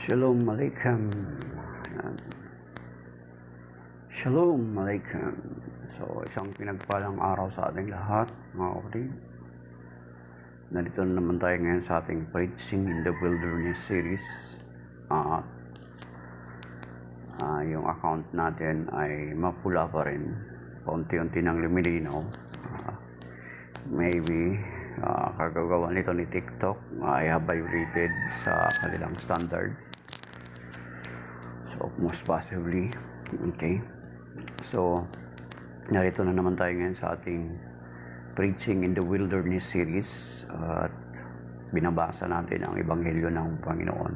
Shalom Alaikum. Shalom Alaikum. So, isang pinagpalang araw sa ating lahat, mga kapatid. Narito na naman tayo ngayon sa ating Preaching in the Wilderness series. Yung account natin ay mapula pa rin. Paunti-unti nang lumilinaw. Maybe kagagawa nito ni TikTok ay violated sa kanilang standard. So, most possibly. Okay. So, narito na naman tayo ngayon sa ating Preaching in the Wilderness series. At binabasa natin ang Ebanghelyo ng Panginoon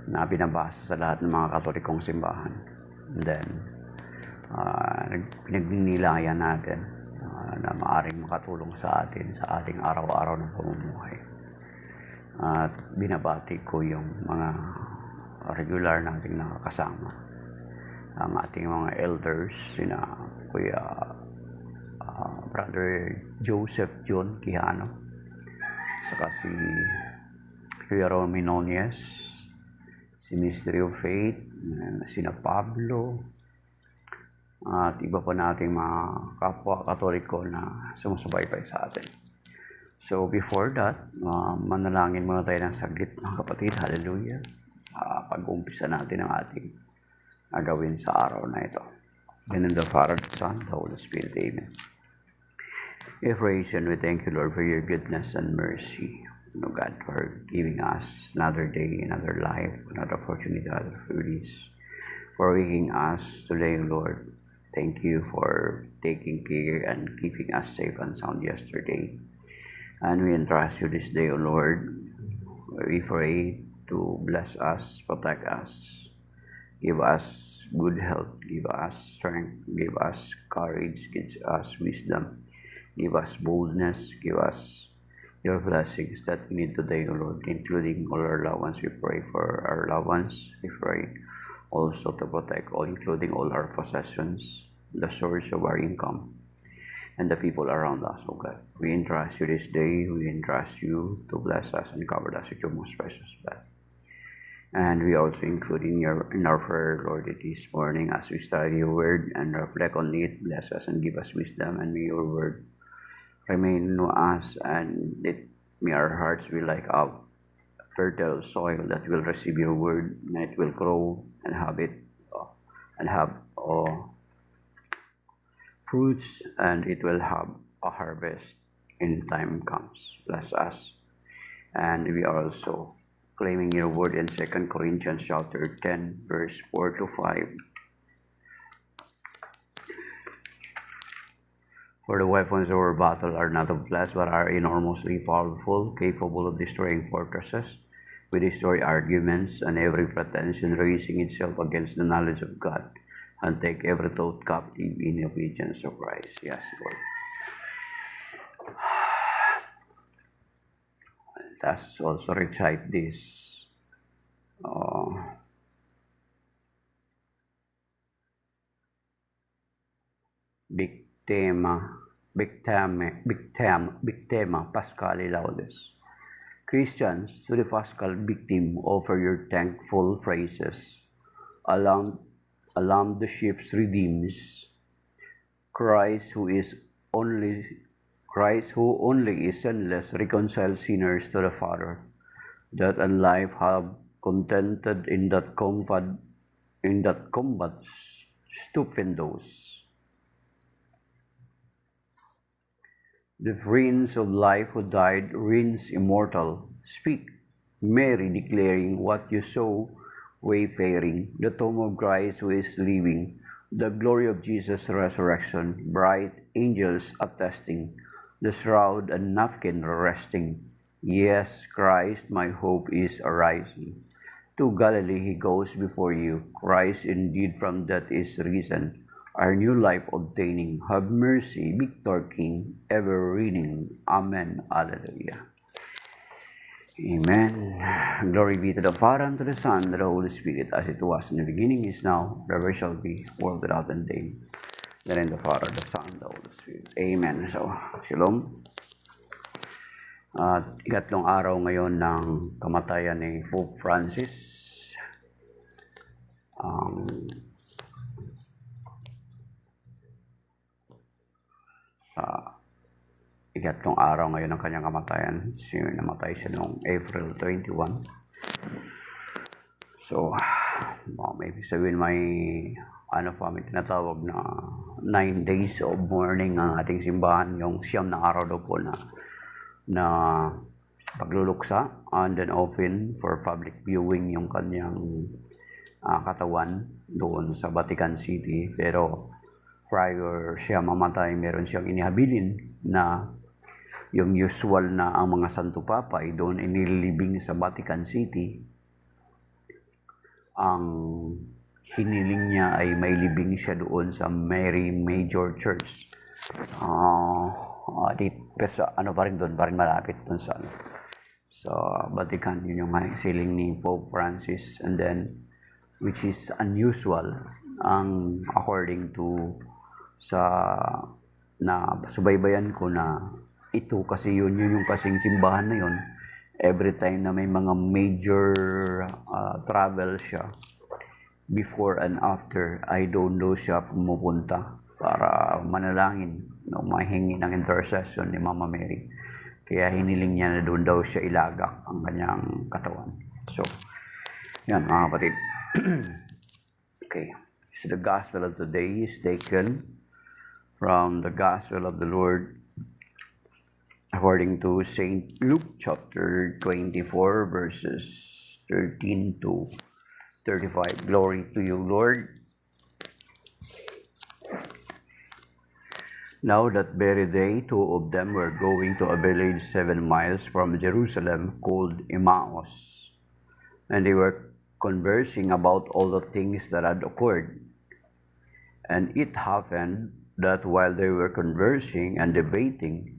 na binabasa sa lahat ng mga Katolikong simbahan. And then, pinagninilayan natin na maaaring makatulong sa atin sa ating araw-araw ng pamumuhay. At binabati ko yung mga regular nating nakakasama, ang ating mga elders, sina Kuya Brother Joseph John Quijano, saka si Kuya Romy Nunez, si Mystery of Faith, sina Pablo, at iba pa nating mga kapwa Katoliko na sumusubaybay sa atin. So before that, manalangin muna tayo ng saglit, mga kapatid. Hallelujah. Pag-umpisa natin ang ating gawin sa araw na ito. In the name of the Father, the Son, the Holy Spirit. Amen. We praise and we thank you, Lord, for your goodness and mercy. Oh God, for giving us another day, another life, another opportunity, another release, for waking us today, Lord. Thank you for taking care and keeping us safe and sound yesterday. And we entrust you this day, O Lord. We pray to bless us, protect us, give us good health, give us strength, give us courage, give us wisdom, give us boldness, give us your blessings that we need today, O Lord, including all our loved ones. We pray for our loved ones. We pray also to protect all, including all our possessions, the source of our income, and the people around us, O God. We entrust you this day. We entrust you to bless us and cover us with your most precious blood. And we also include in our prayer, Lord, this morning as we study your word and reflect on it. Bless us and give us wisdom, and may your word remain in us, and may our hearts be like a fertile soil that will receive your word, and it will grow and have fruits, and it will have a harvest in time comes. Bless us. And we are also claiming your word in 2 Corinthians chapter 10, verse 4 to 5. For the weapons of our battle are not of flesh, but are enormously powerful, capable of destroying fortresses. We destroy arguments and every pretension raising itself against the knowledge of God, and take every thought captive in obedience to Christ. Yes, Lord. Let's also recite this. Big tema, Paschali Laudes. Christians, to the Paschal victim, offer your thankful praises. Alarm the ships redeems. Christ who only is sinless, reconciles sinners to the Father, that and life have contented in that combat stupendous. The Prince of Life who died reigns immortal. Speak, Mary, declaring what you saw, wayfaring, the tomb of Christ who is living, the glory of Jesus' resurrection, bright angels attesting, the shroud and napkin resting. Yes, Christ, my hope is arising. To Galilee he goes before you. Christ indeed from death is risen, our new life obtaining. Have mercy, Victor King, ever reigning. Amen. Alleluia. Amen. Glory be to the Father, and to the Son, and to the Holy Spirit, as it was in the beginning, is now, ever shall be, world without end. Then in the Father, the Son, the Holy Spirit. Amen. So, Shalom. Ikatlong araw ngayon ng kamatayan ni Pope Francis. ang sa ikatlong araw ngayon ng kanyang kamatayan. Namatay siya noong April 21. So, maybe sabihin may may tinatawag na 9 days of mourning ang ating simbahan, yung siyam na araw daw po na pagluluksa, and then open for public viewing yung kanyang katawan doon sa Vatican City. Pero prior siya mamatay, meron siyang inihabilin na yung usual na ang mga Santo Papa ay doon inilibing sa Vatican City. Ang hiniling niya ay may libing siya doon sa Mary Major Church. Pa rin doon, pa rin malapit doon sa Vatican. Yun yung siling ni Pope Francis. And then, which is unusual, according to na subaybayan ko na ito kasi yun yung kasing simbahan na yun. Every time na may mga major travel siya, before and after, I don't know siya pumupunta para manalangin, mahingi ng intercession ni Mama Mary. Kaya hiniling niya na doon daw siya ilagak ang kanyang katawan. So, yan mga kapatid. Okay, so the gospel of today is taken from the gospel of the Lord according to St. Luke chapter 24 verses 13 to 35. Glory to you, Lord. Now that very day, two of them were going to a village 7 miles from Jerusalem called Emmaus, and they were conversing about all the things that had occurred. And it happened that while they were conversing and debating,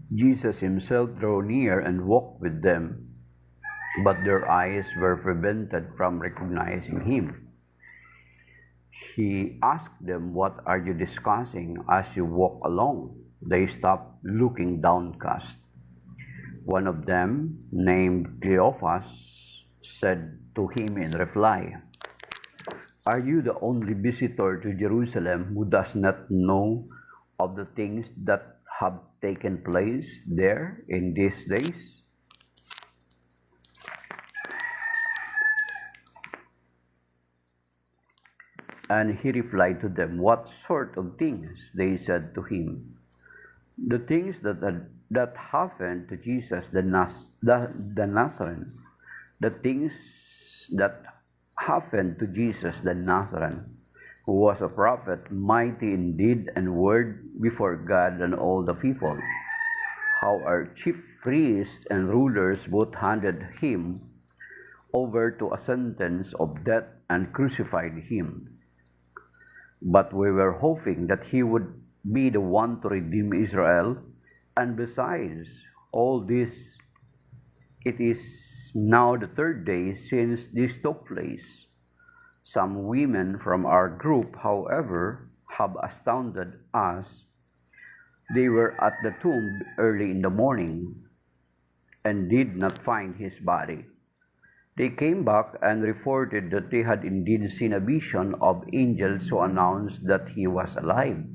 Jesus himself drew near and walked with them, but their eyes were prevented from recognizing him. He asked them, "What are you discussing as you walk along?" They stopped, looking downcast. One of them, named Cleophas, said to him in reply, "Are you the only visitor to Jerusalem who does not know of the things that have taken place there in these days?" And he replied to them, "What sort of things?" They said to him, "The things that happened to Jesus the Nazarene. The things that happened to Jesus the Nazarene, who was a prophet, mighty in deed and word before God and all the people. How our chief priests and rulers both handed him over to a sentence of death and crucified him. But we were hoping that he would be the one to redeem Israel. And besides all this, it is now the 3rd day since this took place. Some women from our group, however, have astounded us. They were at the tomb early in the morning and did not find his body. They came back and reported that they had indeed seen a vision of angels who announced that he was alive.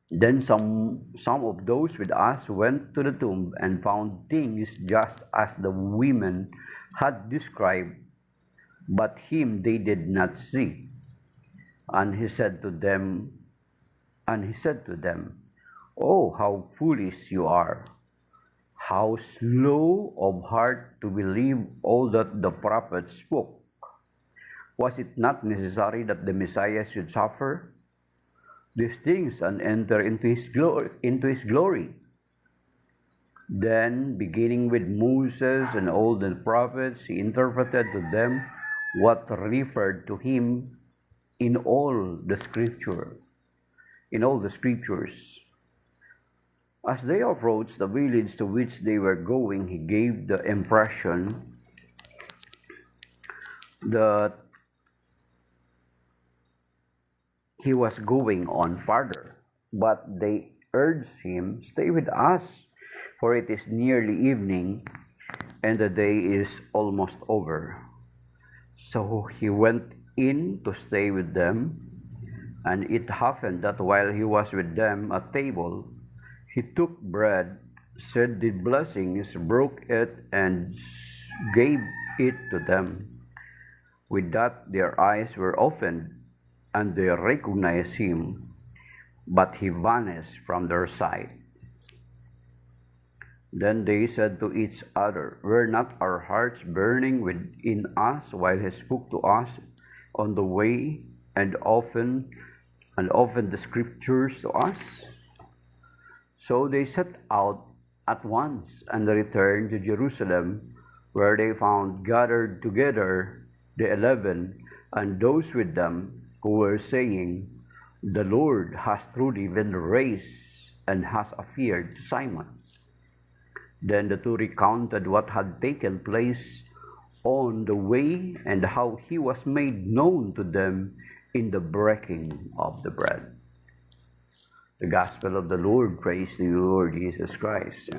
Then some of those with us went to the tomb and found things just as the women had described, but him they did not see." And he said to them, "Oh, how foolish you are! How slow of heart to believe all that the prophets spoke. Was it not necessary that the Messiah should suffer these things and enter into his glory? Then, beginning with Moses and all the prophets, he interpreted to them what referred to him in all the scriptures. As they approached the village to which they were going, he gave the impression that he was going on farther. But they urged him, "Stay with us, for it is nearly evening, and the day is almost over. So he went in to stay with them, and it happened that while he was with them at table, he took bread, said the blessings, broke it, and gave it to them. With that, their eyes were opened, and they recognized him, but he vanished from their sight. Then they said to each other, "Were not our hearts burning within us while he spoke to us on the way and opened the scriptures to us?" So they set out at once and returned to Jerusalem, where they found gathered together the 11 and those with them who were saying, "The Lord has truly been raised and has appeared to Simon." Then the two recounted what had taken place on the way and how he was made known to them in the breaking of the bread. The Gospel of the Lord. Praise to you, Lord Jesus Christ.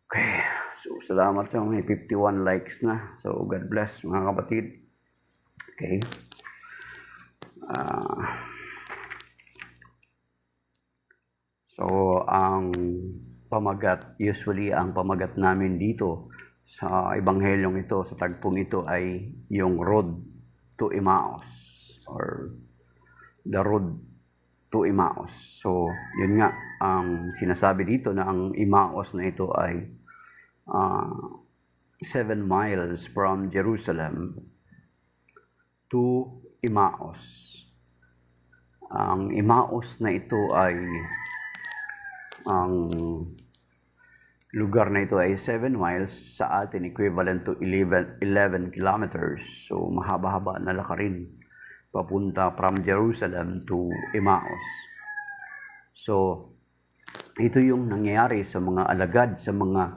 Okay, so salamat sa may 51 likes na. So God bless mga kapatid. Okay. So ang pamagat, usually ang pamagat namin dito sa ebanghelyong ito, sa tagpong ito ay yung road to Emmaus or the road to Emmaus. So, yun nga, ang sinasabi dito na ang Emmaus na ito ay 7 miles from Jerusalem to Emmaus. Ang Emmaus na ito ay ang lugar na ito ay 7 miles, sa atin equivalent to 11 kilometers. So mahaba-haba na lakarin papunta from Jerusalem to Emmaus. So ito yung nangyayari sa mga alagad, sa mga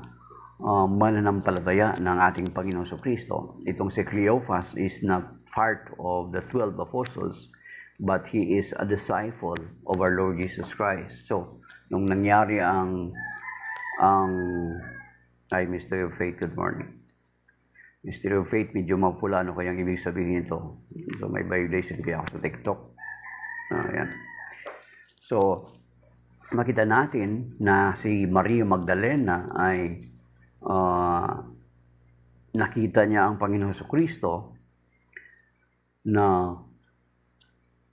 mananampalataya ng ating Panginoong Jesucristo. Itong si Cleophas is not part of the 12 apostles, but he is a disciple of our Lord Jesus Christ. So nung nangyari ang Mystery of Faith, good morning. Mystery of Faith, medyo mapula, ano kayang ibig sabihin nito? So may violation kaya ako sa TikTok. Ayan. So, makita natin na si Maria Magdalena ay nakita niya ang Panginoon Jesucristo na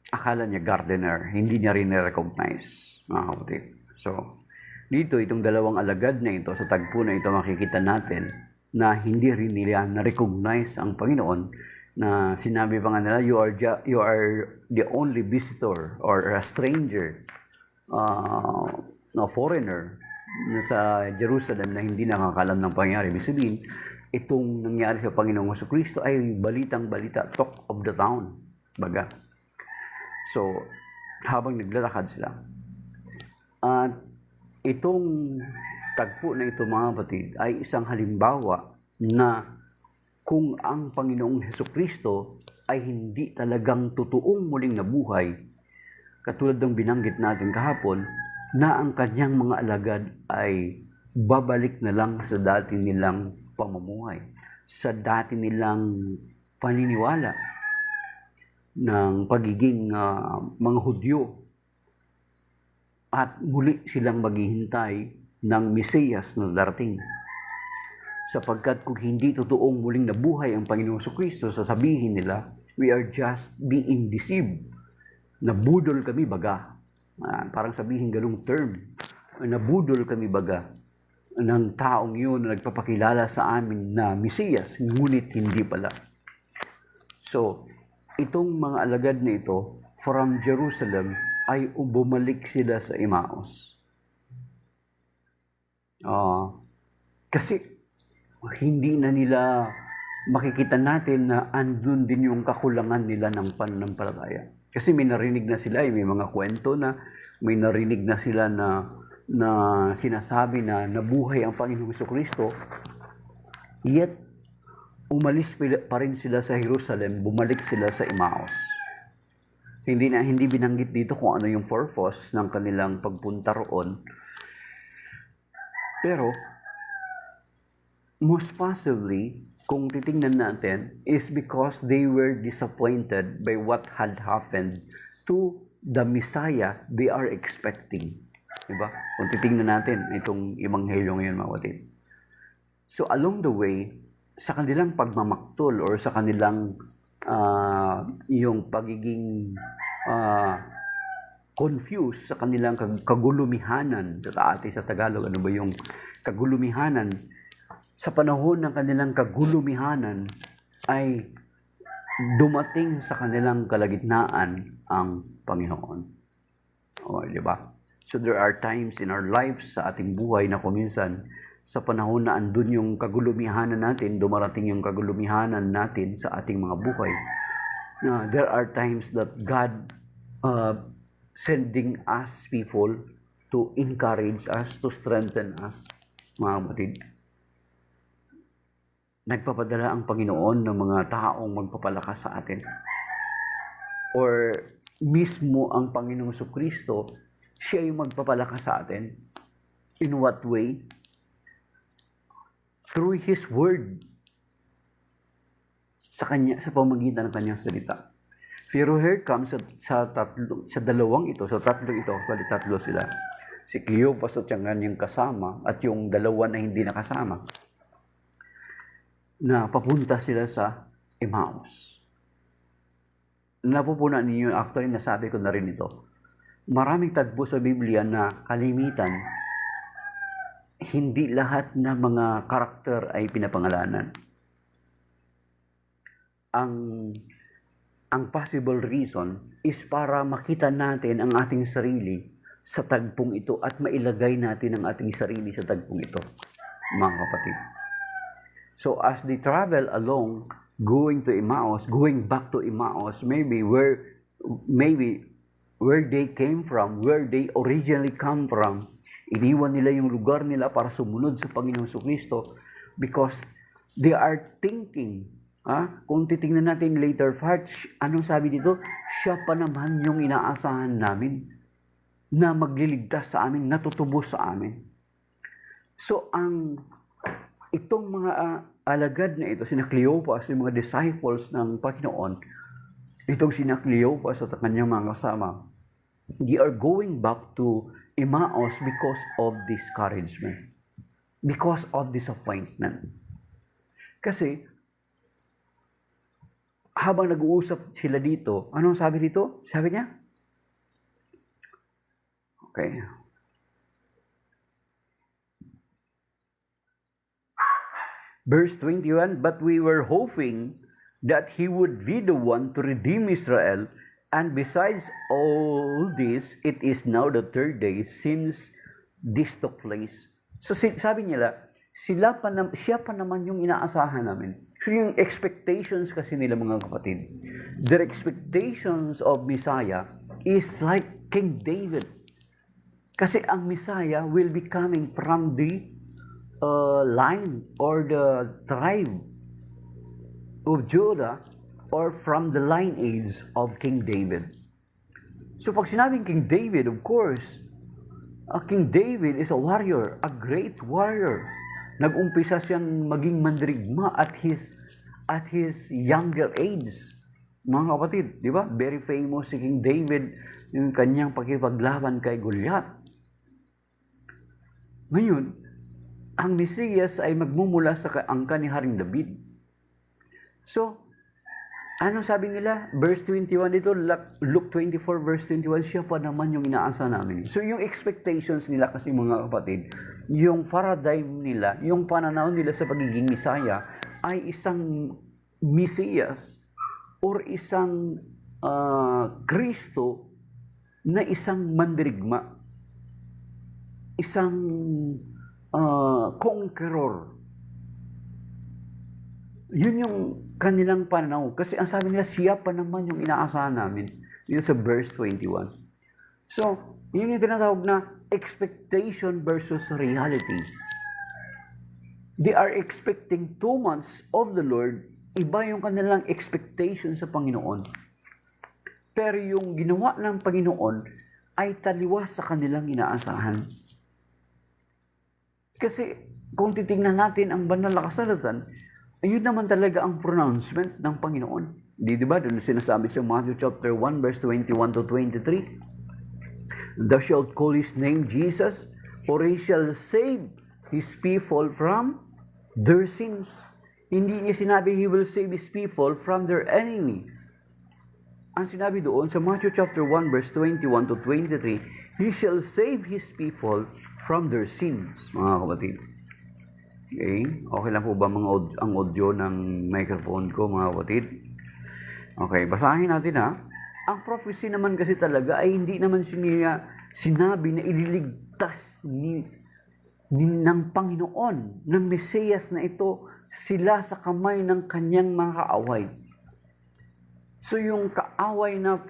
akala niya gardener, hindi niya rin recognize, mga kapatid. So, dito, itong dalawang alagad na ito, sa tagpo na ito, makikita natin na hindi rin nila na-recognize ang Panginoon, na sinabi pa nga nila, you are the only visitor or a stranger, foreigner sa Jerusalem na hindi nakakalam ng pangyayari. Ibig sabihin, itong nangyari sa Panginoong Jesucristo ay balitang-balita, talk of the town, baga. So, habang naglalakad sila, at itong tagpo na ito, mga kapatid, ay isang halimbawa na kung ang Panginoong Jesucristo ay hindi talagang totoong muling nabuhay, katulad ng binanggit natin kahapon, na ang kanyang mga alagad ay babalik na lang sa dati nilang pamumuhay, sa dati nilang paniniwala ng pagiging mga Hudyo, at muli silang maghihintay ng Mesiyas na darating. Sapagkat kung hindi totoong muling nabuhay ang Panginoong Jesucristo, sasabihin nila, we are just being deceived. Nabudol kami baga. Parang sabihin ganung term. Nabudol kami baga ng taong yun na nagpapakilala sa amin na Mesiyas, ngunit hindi pala. So, itong mga alagad na ito, from Jerusalem, ay bumalik sila sa Emmaus. Kasi hindi na nila makikita natin na andun din yung kakulangan nila ng pananampalataya. Kasi may narinig na sila, may mga kwento na, may narinig na sila na sinasabi na nabuhay ang Panginoong Jesucristo, yet umalis pa rin sila sa Jerusalem, bumalik sila sa Emmaus. Hindi binanggit dito kung ano yung purpose ng kanilang pagpunta roon. Pero most possibly, kung titingnan natin, is because they were disappointed by what had happened to the Messiah they are expecting. Diba? Kung titingnan natin itong Ebanghelyo ngayon, mga kapatid. So, along the way, sa kanilang pagmamaktol or sa kanilang yung pagiging confused sa kanilang kagulumihanan, sa Tagalog, ano ba yung kagulumihanan? Sa panahon ng kanilang kagulumihanan ay dumating sa kanilang kalagitnaan ang Panginoon. O, di ba? So there are times in our lives sa ating buhay na kuminsan sa panahon na andun yung kagulumihanan natin, dumarating yung kagulumihanan natin sa ating mga buhay. There are times that God sending us people to encourage us, to strengthen us, mga kapatid. Nagpapadala ang Panginoon ng mga taong magpapalakas sa atin. Or mismo ang Panginoong Jesucristo, siya yung magpapalakas sa atin. In what way? Through His Word. Sa pamagitan ng kanyang salita. Pero here comes sa tatlong ito, tatlo sila. Si Cleopas at yung kanyang kasama at yung dalawa na hindi nakasama. Na papunta sila sa Emmaus. Napupunan ninyo, actually nasabi ko na rin ito. Maraming tagpo sa Biblia na kalimitan, hindi lahat na mga karakter ay pinapangalanan. Ang possible reason is para makita natin ang ating sarili sa tagpong ito at mailagay natin ang ating sarili sa tagpong ito, mga kapatid. So as they travel along, going back to Emmaus, maybe where they came from, where they originally come from, iniwan nila yung lugar nila para sumunod sa Panginoong Jesucristo because they are thinking, kung titingnan natin later part, anong sabi dito? Siya pa naman yung inaasahan namin na magliligtas sa amin, natutubos sa amin. So itong mga alagad na ito, sina Cleopas, yung mga disciples ng Panginoon, itong sina Cleopas at kanyang mga kasama, they are going back to Emmaus because of discouragement, because of disappointment. Kasi, habang nag-uusap sila dito, anong sabi dito? Sabi niya? Okay. Verse 21, but we were hoping that He would be the one to redeem Israel, and besides all this, it is now the third day since this took place. So sabi nila, siya pa naman yung inaasahan namin. So yung expectations kasi nila, mga kapatid, their expectations of Messiah is like King David. Kasi ang Messiah will be coming from the line or the tribe of Judah or from the lineage of King David. So pag sinabing King David, of course, King David is a warrior, a great warrior. Nag-umpisa siyang maging mandirigma at his younger age. Mga kapatid, di ba? Very famous si King David, yung kanyang pakipaglaban kay Goliath. Ngayon, ang Mesiyas ay magmumula sa angkan ni Haring David. So, ano sabi nila? Verse 21 dito, Luke 24 verse 21, siya pa naman yung inaasa namin. So, yung expectations nila kasi, mga kapatid, yung paradigm nila, yung pananaw nila sa pagiging Messiah ay isang Mesiyas or isang Kristo na isang mandirigma, isang conqueror. Yun yung kanilang pananaw. Kasi ang sabi nila, siya pa naman yung inaasahan namin. Yun sa verse 21. So, yun yung tinatawag na expectation versus reality. They are expecting 2 months of the Lord. Iba yung kanilang expectation sa Panginoon. Pero yung ginawa ng Panginoon ay taliwas sa kanilang inaasahan. Kasi kung titingnan natin ang banal na kasulatan, ayun naman talaga ang pronouncement ng Panginoon. Di ba? Doon sinasabi sa Matthew chapter 1 verse 21 to 23. Thou shalt call his name Jesus, for he shall save his people from their sins. Hindi niya sinabi he will save his people from their enemy. Ang sinabi doon sa Matthew chapter 1 verse 21 to 23, he shall save his people from their sins, mga kapatid. Okay? Okay lang po ba ang audio ng microphone ko, mga kapatid? Okay, basahin natin ha. Ang prophecy naman kasi talaga ay hindi naman niya sinabi na ililigtas ng Panginoon, ng Mesiyas na ito, sila sa kamay ng kanyang mga kaaway. So yung kaaway na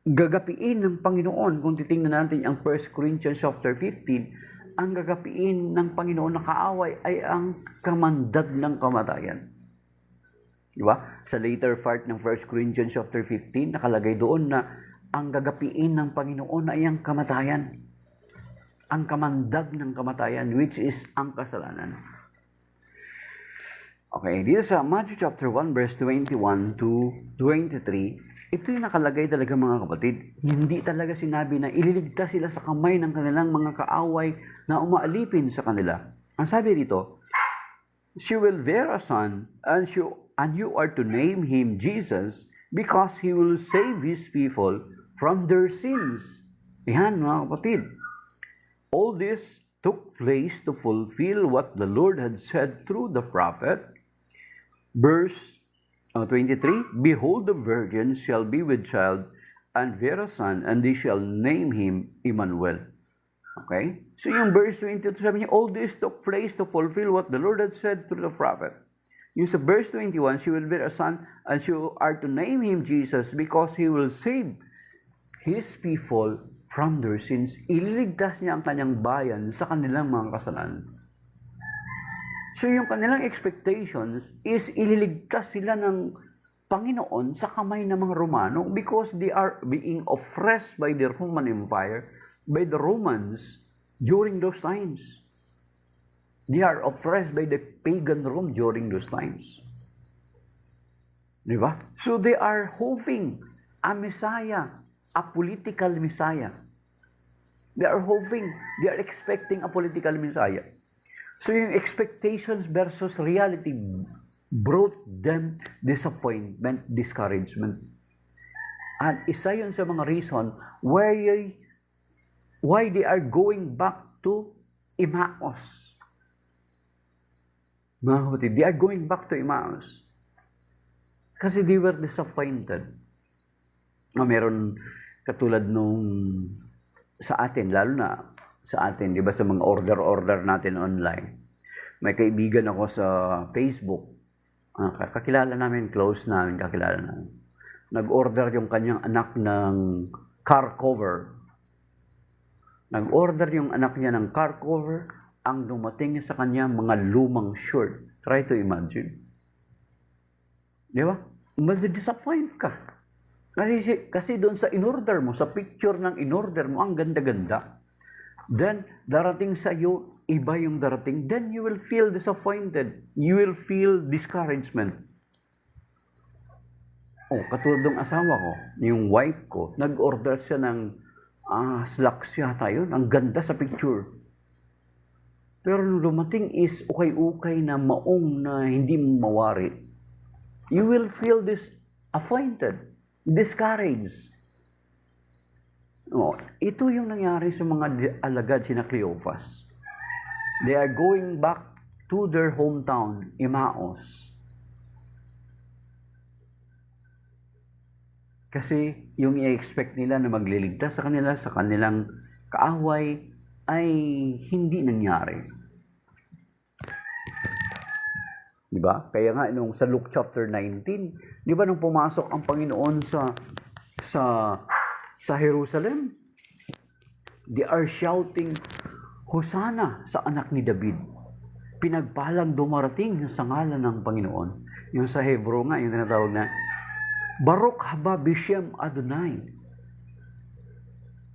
gagapiin ng Panginoon, kung titingnan natin ang 1 Corinthians chapter 15, ang gagapiin ng Panginoon na kaaway ay ang kamandag ng kamatayan. Diba? Sa later part ng 1 Corinthians chapter 15, nakalagay doon na ang gagapiin ng Panginoon ay ang kamatayan. Ang kamandag ng kamatayan, which is ang kasalanan. Okay, dito sa Matthew chapter 1 verse 21 to 23, ito yung nakalagay talaga, mga kapatid. Hindi talaga sinabi na ililigtas sila sa kamay ng kanilang mga kaaway na umaalipin sa kanila. Ang sabi dito, she will bear a son, and you are to name him Jesus, because he will save his people from their sins. Yan, mga kapatid. All this took place to fulfill what the Lord had said through the prophet. Verse 23, behold, the virgin shall be with child and bear a son, and they shall name him Emmanuel. Okay? So yung verse 22, sabi niya, all this took place to fulfill what the Lord had said through the prophet. Yung sa verse 21, she will bear a son, and you are to name him Jesus, because he will save his people from their sins. Ililigtas niya ang kanyang bayan sa kanilang mga kasalanan. So yung kanilang expectations is ililigtas sila ng Panginoon sa kamay ng mga Romano, because they are being oppressed by the Roman Empire, by the Romans during those times. They are oppressed by the pagan Rome during those times. Diba? So they are hoping a Messiah, a political Messiah. They are hoping, they are expecting a political Messiah. So yung expectations versus reality brought them disappointment, discouragement. At isa yun sa mga reason why they are going back to Emmaus. Mga kapatid, they are going back to Emmaus. Kasi they were disappointed. Meron katulad nung sa atin, lalo na sa atin, di ba, sa mga order natin online. May kaibigan ako sa Facebook. Kakilala namin, close namin, kakilala namin. Nag-order yung kanyang anak ng car cover. Nag-order yung anak niya ng car cover, ang dumating niya sa kanya mga lumang shirt. Try to imagine. Di ba? Madi-disappoint ka. Kasi doon sa in-order mo, sa picture ng in-order mo, ang ganda-ganda. Then, darating sa iyo, iba yung darating. Then, you will feel disappointed. You will feel discouragement. Katulad ng asawa ko, yung wife ko, nag-order siya ng slacks yata yun. Ang ganda sa picture. Pero nung dumating is ukay-ukay na maong na hindi mawari. You will feel disappointed, discouraged. Ito yung nangyari sa mga alagad sina Cleophas. They are going back to their hometown, Emmaus. Kasi yung i-expect nila na magliligtas sa kanila, sa kanilang kaaway, ay hindi nangyari. Diba? Kaya nga nung sa Luke chapter 19, di ba nung pumasok ang Panginoon sa Jerusalem, they are shouting, Hosanna sa anak ni David. Pinagpalang dumarating sa ngalan ng Panginoon. Yung sa Hebrew nga, yung tinatawag na, Baruch haba Bishem Adonai.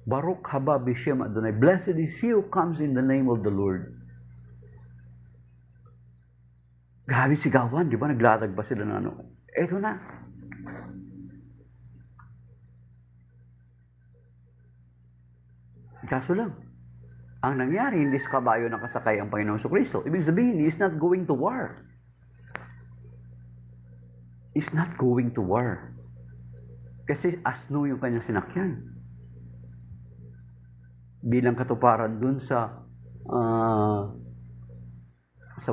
Baruch haba b'shem Adonai. Blessed is he who comes in the name of the Lord. Grabe sigawan, di ba? Naglatag pa sila ng ano. Eto na. Kaso lang, ang nangyari, hindi sa kabayo nakasakay ang Panginoong Kristo. Ibig sabihin, he is not going to war. He's not going to war. Kasi asno yung kanyang sinakyan. Bilang katuparan dun sa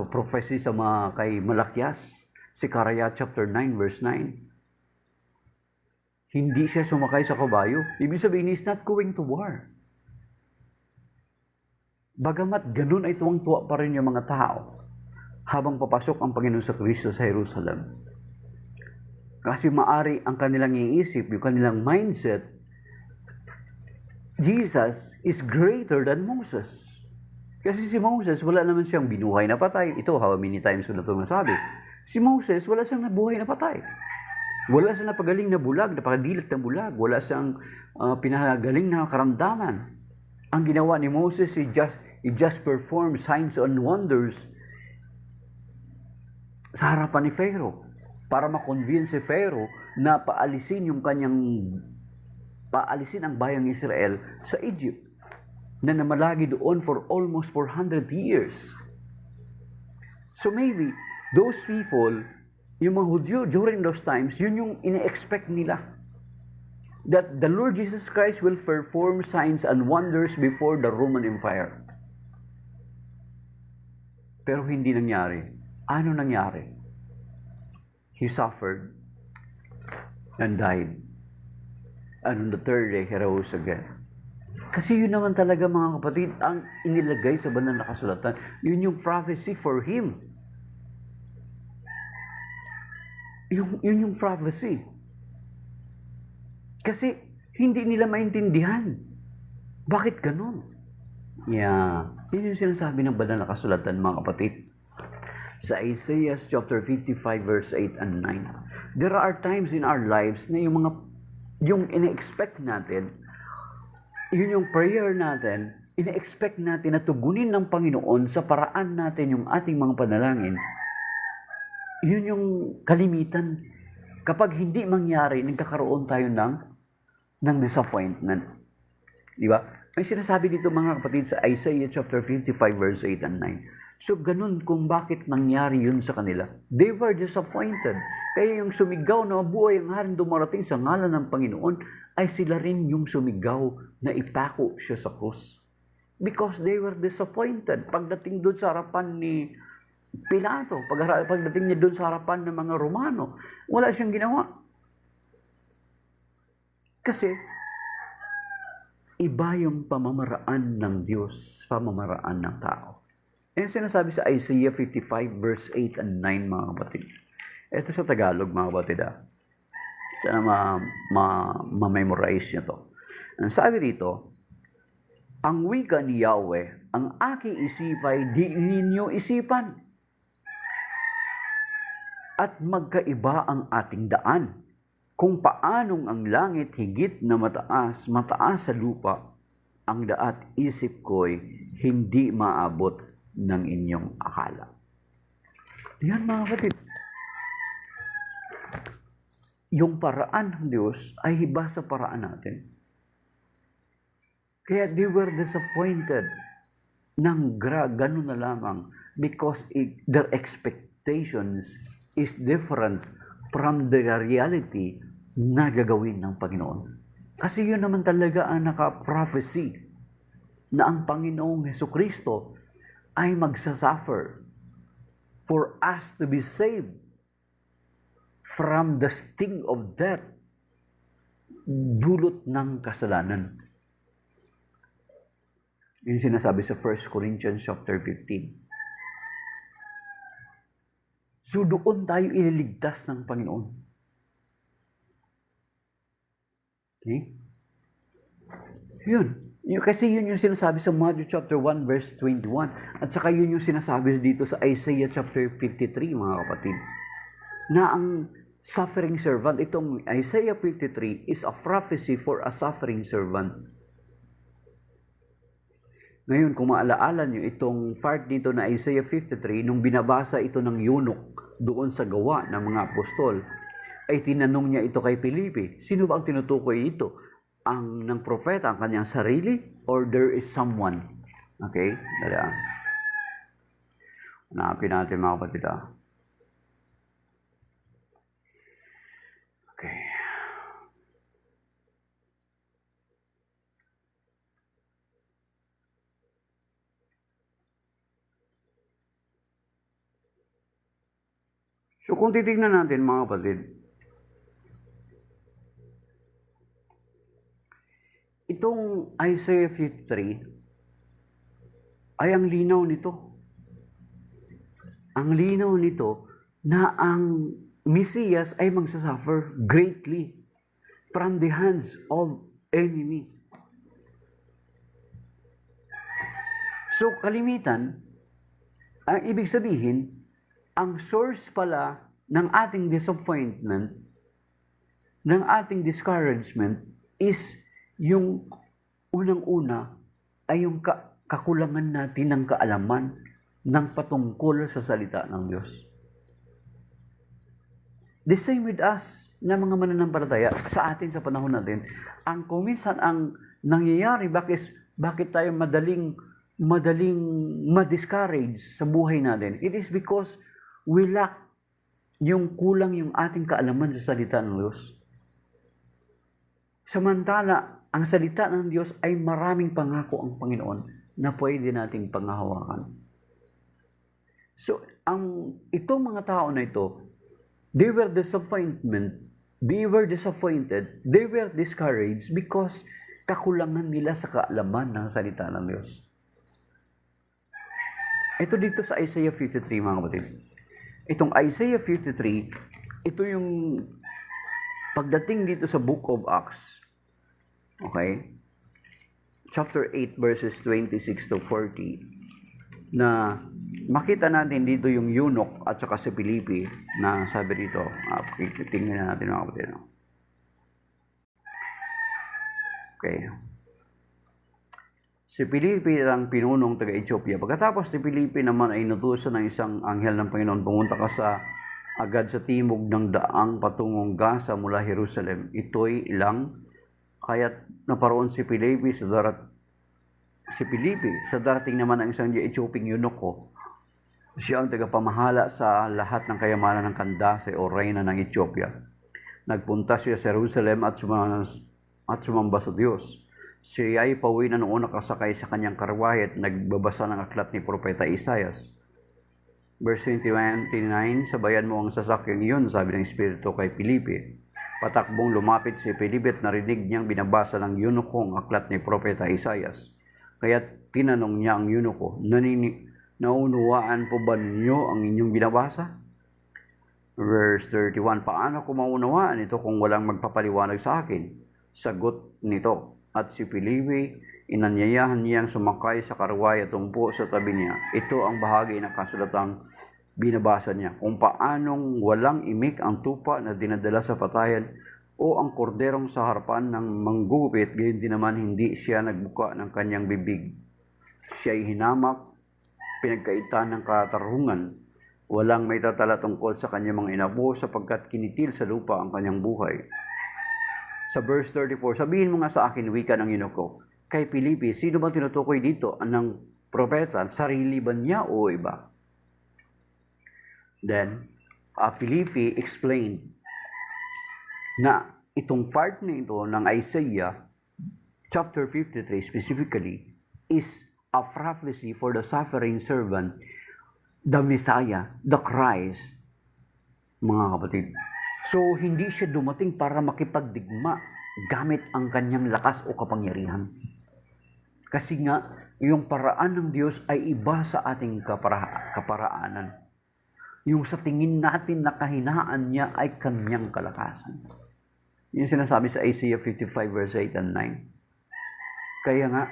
prophecy sa mga kay Malakyas, Sekaria chapter 9 verse 9. Hindi siya sumakay sa kabayo. Ibig sabihin, he's not going to war. Bagamat ganun ay tuwang-tuwa pa rin yung mga tao habang papasok ang Panginoon sa Kristo sa Jerusalem. Kasi maari ang kanilang iisip, yung kanilang mindset, Jesus is greater than Moses. Kasi si Moses, wala naman siyang binuhay na patay. Ito, how many times ko na ito nasabi. Si Moses, wala siyang nabuhay na patay. Wala siyang napagaling na bulag, napakadilat na bulag. Wala siyang pinagaling na karamdaman. Ang ginawa ni Moses, he just performed signs and wonders sa harapan ni Pharaoh para ma-convince si Pharaoh na paalisin ang bayang Israel sa Egypt na namalagi doon for almost 400 years. So maybe those people, yung mga Hudyo during those times, yun yung ine-expect nila. That the Lord Jesus Christ will perform signs and wonders before the Roman Empire. Pero hindi nangyari. Ano nangyari? He suffered and died. And on the third day, he rose again. Kasi yun naman talaga mga kapatid, ang inilagay sa banal na kasulatan, yun yung prophecy for him. Yun yung prophecy. Kasi hindi nila maintindihan. Bakit ganun? Yeah. Yun yung sinasabi ng banal na kasulatan, mga kapatid. Sa Isaiah chapter 55 verse 8 and 9. There are times in our lives na yung ina-expect natin, yun yung prayer natin, ina-expect natin na tugunin ng Panginoon sa paraan natin yung ating mga panalangin. Yun yung kalimitan. Kapag hindi mangyari, nagkakaroon tayo ng disappointment. Di ba? May sinasabi dito mga kapatid sa Isaiah chapter 55 verse 8 and 9. So ganun kung bakit nangyari yun sa kanila. They were disappointed. Kaya yung sumigaw na mabuhay ang haring dumarating sa ngalan ng Panginoon ay sila rin yung sumigaw na ipako siya sa krus. Because they were disappointed. Pagdating doon sa harapan ni Pilato, pagdating niya doon sa harapan ng mga Romano, wala siyang ginawa. Kasi iba yung pamamaraan ng Diyos, pamamaraan ng tao. Yan sinasabi sa Isaiah 55 verse 8 and 9 mga kapatid. Ito sa Tagalog mga kapatid. Sana ma-memorize nyo to. Ang sabi dito, ang wika ni Yahweh, ang aking isipay, di ninyo isipan. At magkaiba ang ating daan. Kung paanong ang langit higit na mataas sa lupa, ang daat isip ko'y hindi maabot ng inyong akala. Yan mga kapatid. Yung paraan ng Diyos ay iba sa paraan natin. Kaya they were disappointed ng ganun na lamang because their expectations is different from the reality na gagawin ng Panginoon. Kasi yun naman talaga ang naka-prophecy na ang Panginoong Hesukristo ay magsasuffer for us to be saved from the sting of death, dulot ng kasalanan. Yung sinasabi sa 1 Corinthians chapter 15. So doon tayo ililigtas ng Panginoon. Okay? Yun. Kasi yun yung sinasabi sa Matthew chapter 1 verse 21. At saka yun yung sinasabi dito sa Isaiah chapter 53 mga kapatid. Na ang suffering servant, itong Isaiah 53 is a prophecy for a suffering servant. Ngayon, kung maalaala nyo, itong part dito na Isaiah 53, nung binabasa ito ng eunuch doon sa gawa ng mga apostol, ay tinanong niya ito kay Felipe, sino ba ang tinutukoy ito? Ang ng propeta, ang kanyang sarili, or there is someone? Okay? Dala. Hanapin natin mga kapatid. Okay. So kung titignan natin mga kapatid, itong Isaiah 53 ay ang linaw nito. Ang linaw nito na ang Mesiyas ay magsasuffer greatly from the hands of enemy. So kalimitan, ang ibig sabihin, ang source pala ng ating disappointment, ng ating discouragement, is yung unang-una ay yung kakulangan natin ng kaalaman ng patungkol sa salita ng Diyos. The same with us na mga mananampalataya sa atin sa panahon natin. Ang kuminsan ang nangyayari, bakit tayo madaling ma-discourage sa buhay natin? It is because we lack kulang yung ating kaalaman sa salita ng Diyos. Samantala, ang salita ng Diyos ay maraming pangako ang Panginoon na pwede nating panghahawakan. So, itong mga tao na ito, they were disappointed, they were discouraged because kakulangan nila sa kaalaman ng salita ng Diyos. Ito dito sa Isaiah 53 mga kapatid. Itong Isaiah 53, ito yung pagdating dito sa Book of Acts. Okay? Chapter 8 verses 26 to 40 na makita natin dito yung eunuch at saka si Felipe na sabi dito. Tingnan natin mga kapatid. Okay. Si Felipe ang pinunong taga-Ethiopia. Pagkatapos ni Felipe naman ay inutusan ng isang anghel ng Panginoon, pumunta ka agad sa timog ng daang patungong Gaza mula Jerusalem. Ito'y ilang, kaya't naparoon si Felipe sa darating naman ang isang Ethiopian eunuch. Siya ang tagapamahala sa lahat ng kayamanan ng Candace o reyna ng Ethiopia. Nagpunta siya sa Jerusalem at sumamba sa Diyos. Siya ay pauwi na noong nakasakay sa kanyang karwahe at nagbabasa ng aklat ni Propeta Isaias. Verse 29, sabayan mo ang sasakyang iyon, sabi ng Espiritu kay Felipe. Patakbong lumapit si Felipe at narinig niyang binabasa ng eunuko ang aklat ni Propeta Isaias. Kaya't tinanong niya ang eunuko, naunawaan po ba ninyo ang inyong binabasa? Verse 31, paano ko maunawaan ito kung walang magpapaliwanag sa akin? Sagot nito, at si Felipe, inanyayahan niyang sumakay sa karwahe at tumpo sa tabi niya. Ito ang bahagi ng kasulatang binabasa niya, kung paanong walang imik ang tupa na dinadala sa patayan o ang korderong sa harapan ng manggugupit, gayon din naman hindi siya nagbuka ng kanyang bibig. Siya'y hinamak, pinagkaitan ng katarungan, walang may tatala tungkol sa kanyang mga inapo sapagkat kinitil sa lupa ang kanyang buhay. Sa verse 34, sabihin mo nga sa akin, wika ng eunuko, kay Felipe, sino ba tinutukoy dito? Anong propeta? Sarili ba niya o iba? Then, Felipe explained na itong part na ito ng Isaiah chapter 53 specifically is a prophecy for the suffering servant, the Messiah, the Christ, mga kapatid. So, hindi siya dumating para makipagdigma gamit ang kanyang lakas o kapangyarihan. Kasi nga, yung paraan ng Diyos ay iba sa ating kaparaanan. Yung sa tingin natin na kahinaan niya ay kanyang kalakasan. Yung sinasabi sa Isaiah 55 verse 8 and 9. Kaya nga,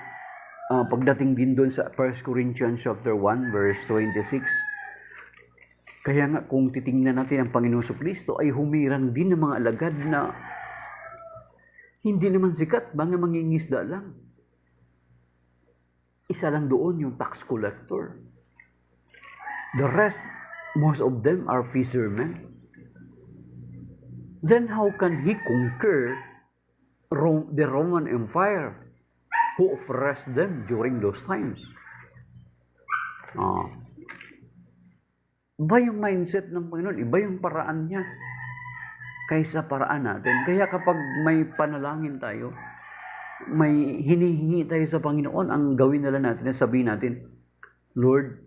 pagdating din doon sa 1 Corinthians chapter 1 verse 26, kaya nga kung titingnan natin ang Panginoon Kristo ay humirang din ng mga alagad na hindi naman sikat, mga mangingisda lang. isa lang doon yung tax collector. The rest, most of them are fishermen. Then how can he conquer the Roman Empire who oppressed them during those times? Iba yung mindset ng Panginoon, iba yung paraan niya kaysa paraan natin. Kaya kapag may panalangin tayo, may hinihingi tayo sa Panginoon, ang gawin na lang natin, sabihin natin, Lord,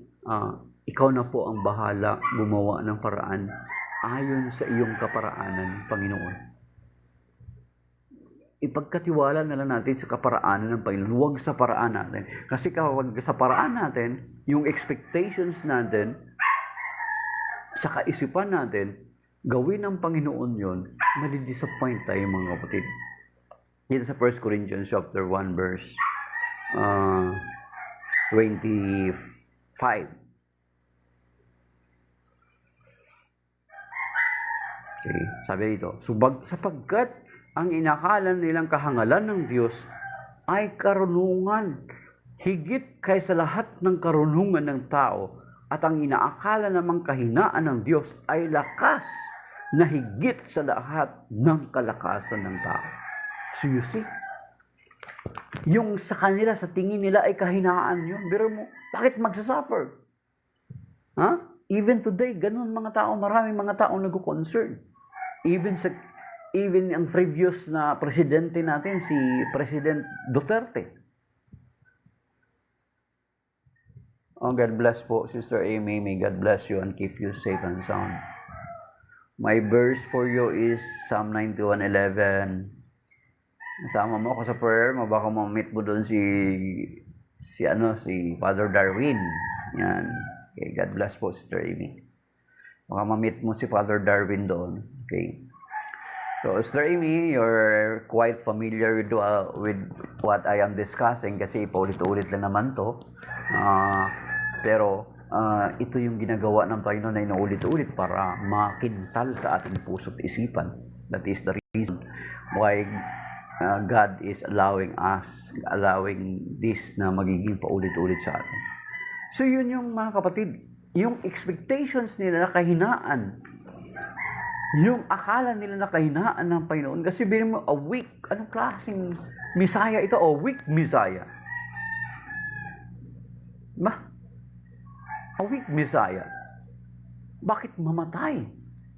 ikaw na po ang bahala gumawa ng paraan ayon sa iyong kaparaanan, Panginoon. Ipagkatiwala na lang natin sa kaparaanan ng Panginoon, huwag sa paraan natin. Kasi kapag sa paraan natin, yung expectations natin, sa kaisipan natin, gawin ng Panginoon yon, mali-disappoint tayo mga kapatid. Dito sa 1 Corinthians chapter 1 verse 25. Okay, sabi dito, sapagkat ang inakala nilang kahangalan ng Diyos ay karunungan, higit kaysa lahat ng karunungan ng tao, at ang inaakala namang kahinaan ng Diyos ay lakas na higit sa lahat ng kalakasan ng tao. So you see, yung sa kanila, sa tingin nila ay kahinaan yun. Pero mo, bakit magsasuffer? Even today, ganun mga tao, maraming mga tao nag-concern. Even ang previous na presidente natin, si President Duterte. God bless po, Sister Amy. May God bless you and keep you safe and sound. My verse for you is Psalm 91:11. Nasama mo ako sa prayer, baka ma-meet mo doon si Father Darwin. Yan. Okay, God bless po, Sister Amy. Baka ma-meet mo si Father Darwin doon. Okay. So, Sister Amy, you're quite familiar with what I am discussing kasi paulit-ulit lang naman to. Pero ito yung ginagawa ng Panginoon na inuulit-ulit para makintal sa ating puso't isipan. That is the reason why God is allowing this na magiging paulit-ulit sa atin. So yun yung mga kapatid, yung expectations nila na kahinaan, yung akala nila na kahinaan ng Panginoon. Kasi bilhin mo, a weak, anong klaseng Messiah ito? A weak Messiah. A weak Messiah. Bakit mamatay?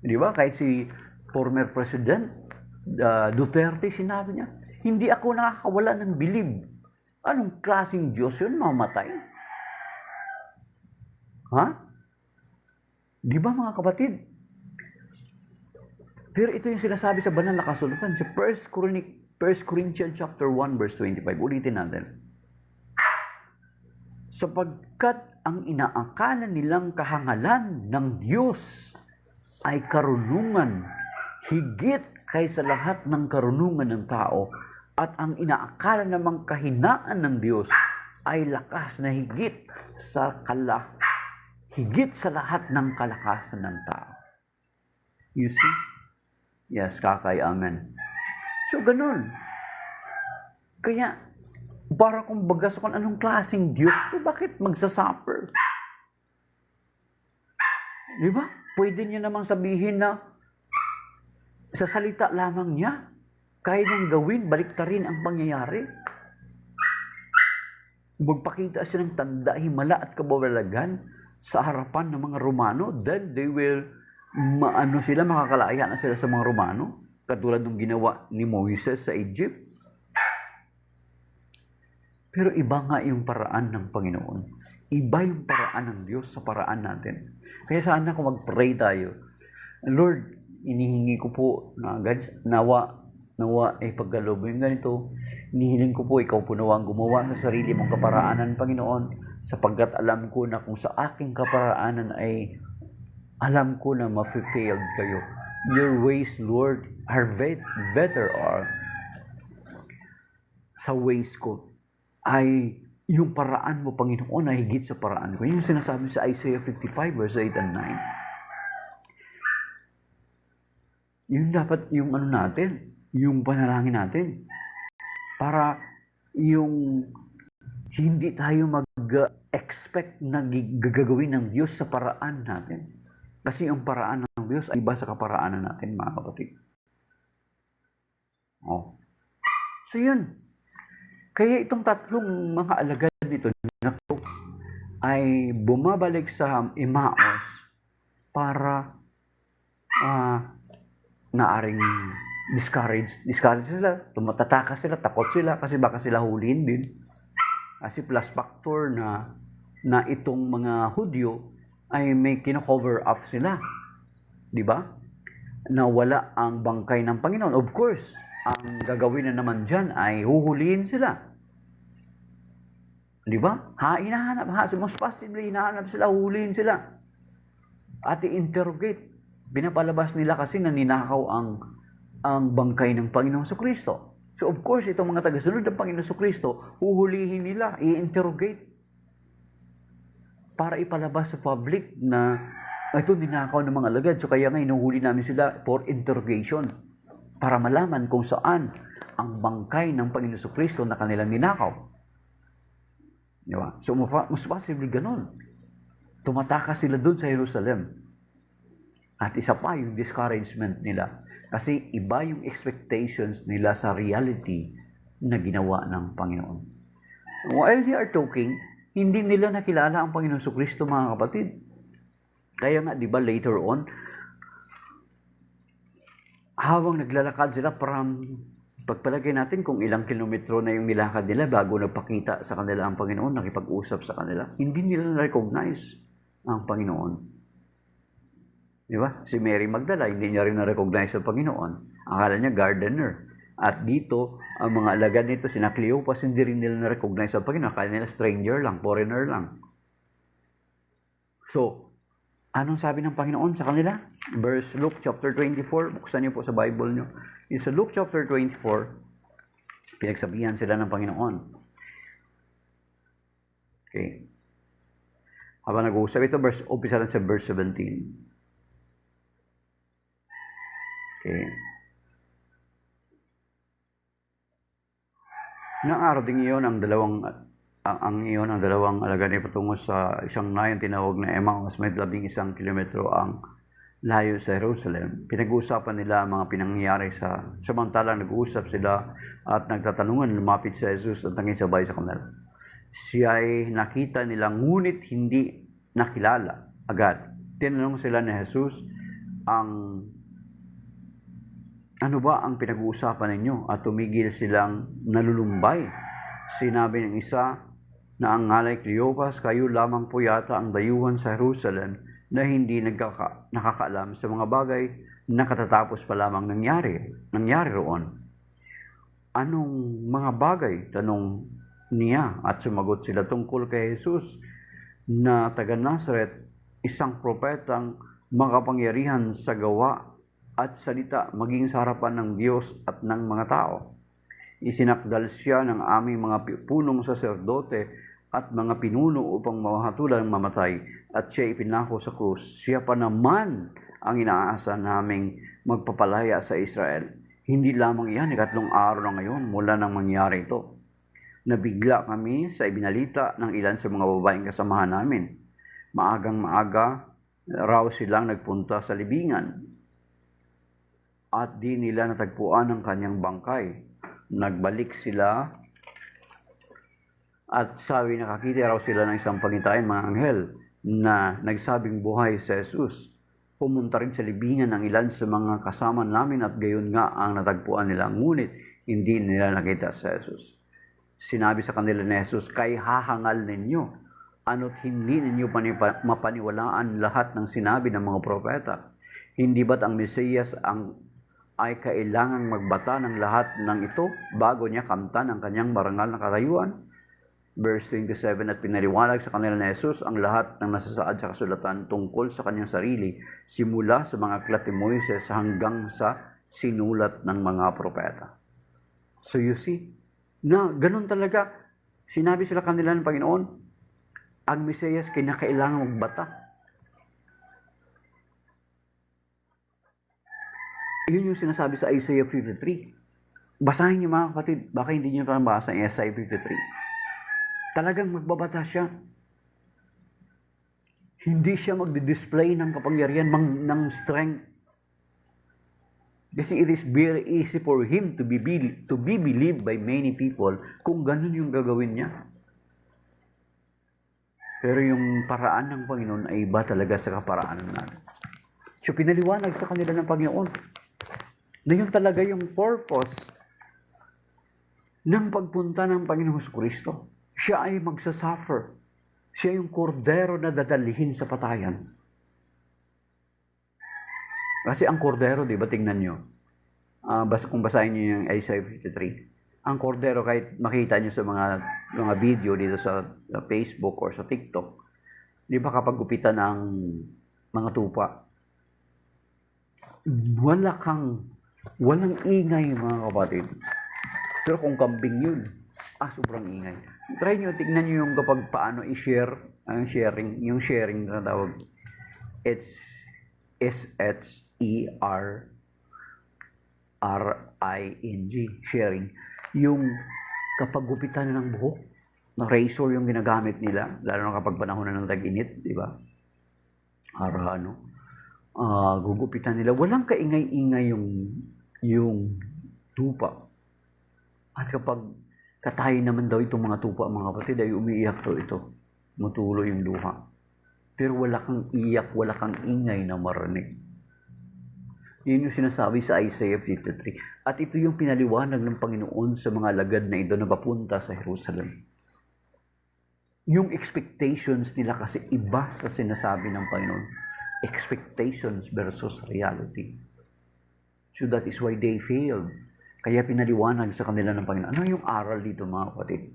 Di ba? Kahit si former President Duterte, sinabi niya, hindi ako nakakawala ng bilib. Anong klaseng Diyos yun, mamatay? Di ba mga kapatid? Pero ito yung sinasabi sa banal na kasulatan, sa 1 Corinthians chapter 1 verse 25. Ulitin natin. Sapagkat ang inaakala nilang kahangalan ng Diyos ay karunungan, higit kaysa lahat ng karunungan ng tao, at ang inaakala namang kahinaan ng Diyos ay lakas na higit sa lahat ng kalakasan ng tao. You see? Yes, kakay, amen. So, ganun. Kaya, para kung bagas kung anong klaseng Diyos to, bakit magsasuffer? Di ba? Pwede niya namang sabihin na sa salita lamang niya, kaya niyang gawin, baliktarin ang pangyayari. Magpakita siya ng tanda, himala at kabawalagan sa harapan ng mga Romano, then they will makakalaya na sila sa mga Romano, katulad ng ginawa ni Moises sa Egypt. Pero iba nga yung paraan ng Panginoon. Iba yung paraan ng Diyos sa paraan natin. Kaya sana kung mag-pray tayo, Lord, inihingi ko po na nawa ay pagkaloob mo yung ganito. Inihiling ko po, ikaw po nawang gumawa sa sarili mong kaparaanan, Panginoon, sapagkat alam ko na kung sa aking kaparaanan ay alam ko na ma-failed kayo. Your ways, Lord, are better sa ways ko. Ay yung paraan mo, Panginoon, ay higit sa paraan ko. Yung sinasabi sa Isaiah 55 verse 8 and 9. Yung dapat, yung panalangin natin. Para yung hindi tayo mag-expect na gagawin ng Diyos sa paraan natin. Kasi ang paraan ng Diyos ay iba sa kaparaanan natin, mga kapatid. Oh. So yun. Kaya itong tatlong mga alagad nito na ay bumabalik sa Emmaus para naaring discourage sila, tumatatakas sila, takot sila kasi baka sila huliin din. Kasi plus factor na itong mga Hudyo ay may kino-cover up sila. Di ba? Na wala ang bangkay ng Panginoon. Of course, ang gagawin na naman dyan ay huhulihin sila. Di ba? Most possibly, hinahanap sila, huhulihin sila. At i-interrogate. Pinapalabas nila kasi na ninakaw ang bangkay ng Panginoong Kristo. So of course, itong mga tagasunod ng Panginoong Kristo, huhulihin nila, i-interrogate para ipalabas sa public na ito ninakaw ng mga alagad. So kaya nga inuhuli namin sila for interrogation para malaman kung saan ang bangkay ng Panginoong Kristo na kanilang ninakaw. Di ba? So mas possibly ganun. Tumatakas sila doon sa Jerusalem. At isa pa yung discouragement nila. Kasi iba yung expectations nila sa reality na ginawa ng Panginoon. While they are talking, hindi nila nakilala ang Panginoon Kristo, mga kapatid. Kaya nga, di ba, later on, habang naglalakad sila from, pagpalagay natin kung ilang kilometro na yung nilakad nila bago nagpakita sa kanila ang Panginoon, nakipag-usap sa kanila, hindi nila na-recognize ang Panginoon. Di ba? Si Mary Magdala, hindi niya rin na-recognize ang Panginoon. Akala niya gardener. At dito, ang mga alagad nito, sina Cleopas, hindi rin nila na-recognize ang Panginoon. Akala nila stranger lang, foreigner lang. So, anong sabi ng Panginoon sa kanila? Verse Luke chapter 24, buksan niyo po sa Bible niyo. Yung sa Luke chapter 24, pinagsabihan sila ng Panginoon. Okay. Habang nag-uusap ito, umpisa lang sa verse 17. Okay. Noong araw ding iyon, ang dalawang alagad ay patungo sa isang nayon tinawag na Emmaus, may 11 kilometro ang layo sa Jerusalem. Pinag-uusapan nila ang mga pinangyayari samantalang nag-uusap sila at nagtatanungan, lumapit si Jesus at nangisabay sa kanila. Siya ay nakita nila, ngunit hindi nakilala agad. Tinanong sila ni Jesus, ano ba ang pinag-uusapan ninyo? At tumigil silang nalulumbay. Sinabi ng isa na ang ngalay Cleopas, kayo lamang po yata ang dayuhan sa Jerusalem na hindi nakakaalam sa mga bagay na katatapos pa lamang nangyari roon. Anong mga bagay? Tanong niya at sumagot sila tungkol kay Jesus na taga Nazareth, isang propetang makapangyarihan sa gawa at salita maging sa harapan ng Diyos at ng mga tao. Isinakdal siya ng aming mga punong saserdote at mga pinuno upang mahatulan ng mamatay at siya ipinako sa krus. Siya pa naman ang inaasa naming magpapalaya sa Israel. Hindi lamang iyan, 3 araw na ngayon mula nang mangyari ito. Nabigla kami sa ibinalita ng ilan sa mga babaeng kasamahan namin. Maagang maaga raw silang nagpunta sa libingan at di nila natagpuan ang kanyang bangkay. Nagbalik sila at sabi nakakita raw sila ng isang pangitain, mga anghel, na nagsabing buhay si Jesus. Pumunta rin sa libingan ng ilan sa mga kasama namin at gayon nga ang natagpuan nila. Ngunit hindi nila nakita si Jesus. Sinabi sa kanila ni Jesus, kay hahangal ninyo, ano't hindi ninyo mapaniwalaan lahat ng sinabi ng mga propeta. Hindi ba't ang Mesiyas ay kailangang magbata ng lahat ng ito bago niya kamtan ang kanyang marangal na katayuan? Verse 27, at pinaliwanag sa kanila ni Jesus ang lahat ng nasasaad sa kasulatan tungkol sa kanyang sarili, simula sa mga aklat ni Moises hanggang sa sinulat ng mga propeta. So you see, na ganun talaga, sinabi sila kanila ng Panginoon, ang Mesiyas kinakailangan magbata. Yun yung sinasabi sa Isaiah 53. Basahin niyo mga kapatid, baka hindi niyo pa nabasa ang Isaiah 53. Talagang magbabata siya. Hindi siya magdi-display ng kapangyarihan, ng strength. Kasi it is very easy for him to be believed by many people kung ganun yung gagawin niya. Pero yung paraan ng Panginoon ay iba talaga sa kaparaanan natin. So pinaliwanag sa kanila ng Panginoon na yun talaga yung purpose ng pagpunta ng Panginoon Kristo. Siya ay magsasuffer. Siya yung kordero na dadalhin sa patayan. Kasi ang kordero, di ba, tingnan nyo. Kung basahin nyo yung Isaiah 53, ang kordero, kahit makita nyo sa mga video dito sa Facebook or sa TikTok, di ba kapag gupitan ng mga tupa, walang ingay, mga kapatid. Pero kung kambing yun, sobrang ingay. Try nyo, tignan nyo yung kapag paano i-share, yung sharing na tawag. It's SHERRING, sharing. Yung kapag gupitan ng buhok, na razor yung ginagamit nila, lalo na kapag panahon na ng tag-init, di ba? Gugupitan nila. Walang kaingay-ingay yung tupa. At kapag katayin naman daw itong mga tupa, mga kapatid, ay umiiyak daw ito. Matulo yung luha. Pero wala kang iyak, wala kang ingay na marinig. Yun yung sinasabi sa Isaiah 53. At ito yung pinaliwanag ng Panginoon sa mga alagad na ito na papunta sa Jerusalem. Yung expectations nila kasi iba sa sinasabi ng Panginoon. Expectations versus reality. So that is why they failed. Kaya pinaliwanag sa kanila ng Panginoon. Ano yung aral dito, mga kapatid?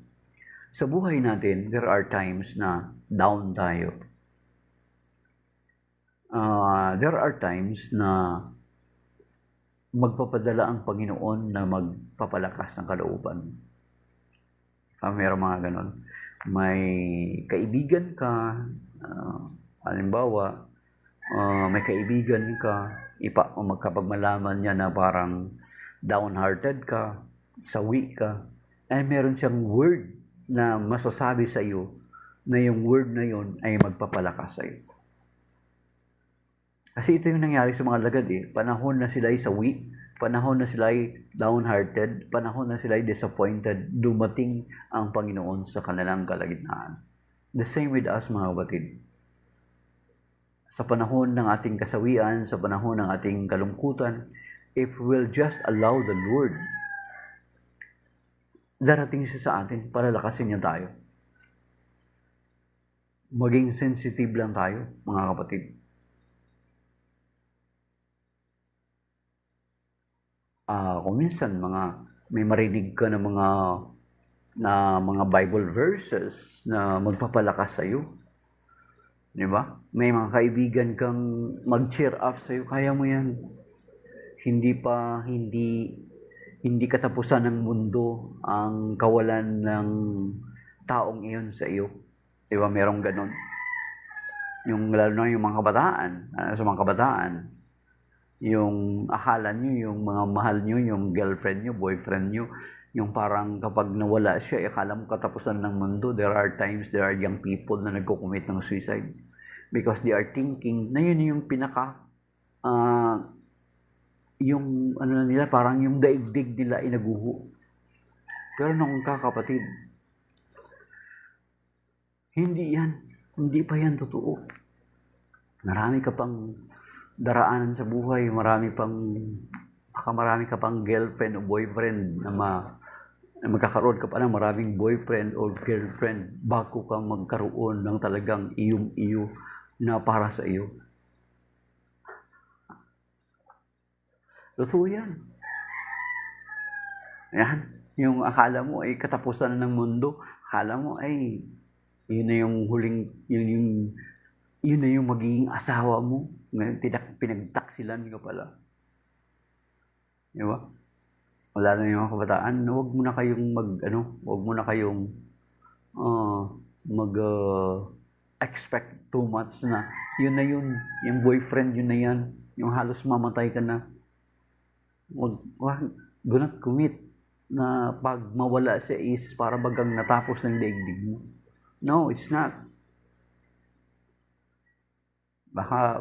Sa buhay natin, there are times na down tayo. There are times na magpapadala ang Panginoon na magpapalakas ng kalooban. Mayroong mga ganon. May kaibigan ka, halimbawa, may kaibigan ka, kapag malaman niya na parang downhearted ka, sawi ka, ay meron siyang word na masasabi sa iyo na yung word na yun ay magpapalakas sa iyo. Kasi ito yung nangyari sa mga lagad eh. Panahon na sila ay sawi, panahon na sila ay downhearted, panahon na sila ay disappointed, dumating ang Panginoon sa kanilang kalagitnaan. The same with us, mga kapatid. Sa panahon ng ating kasawian, sa panahon ng ating kalungkutan, if we'll just allow the Lord, darating siya sa atin, palalakasin niya tayo. Maging sensitive lang tayo, mga kapatid. Kung minsan, may marinig ka na mga Bible verses na magpapalakas sa iyo. Di ba? May mga kaibigan kang mag-cheer up sa iyo, kaya mo yan. Hindi katapusan ng mundo ang kawalan ng taong iyon sa iyo. Di ba? Merong ganon. Lalo na yung mga kabataan, sa mga kabataan, yung akala nyo, yung mga mahal nyo, yung girlfriend nyo, boyfriend nyo, yung parang kapag nawala siya, akala mo katapusan ng mundo. There are young people na nagko-commit ng suicide because they are thinking na yun yung yung nila, parang yung daigdig nila ay naguho. Pero nung kakapatid, hindi pa yan totoo. Marami ka pang daraanan sa buhay, marami ka pang girlfriend o boyfriend na magkakaroon ka pa ng maraming boyfriend o girlfriend bago ka magkaroon ng talagang iyong-iyo na para sa iyo. Totoo yan. Yan. Yung akala mo ay katapusan ng mundo, akala mo ay yun na yung yun na yung magiging asawa mo. Pinagtaksilan ka pala. Di ba? Wala na yung mga kabataan, huwag mo na kayong expect too much na yun na yun, yung boyfriend yun na yan, yung halos mamatay ka na. Do not commit. na pag mawala siya is para bagang natapos ng daigdig mo. No, it's not. Baka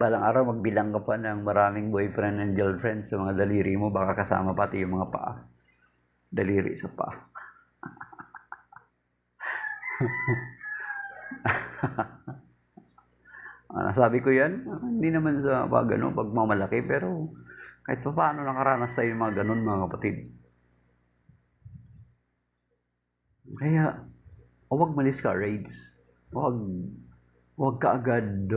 palang araw magbilang ka pa ng maraming boyfriend and girlfriend sa mga daliri mo, baka kasama pati yung mga paa. Daliri sa paa. Nasabi ko yan, hindi naman sa pagmamalaki, pero kahit pa paano nakaranas tayo yung mga ganun, mga kapatid. Kaya, huwag ma-discourage. Huwag ka agad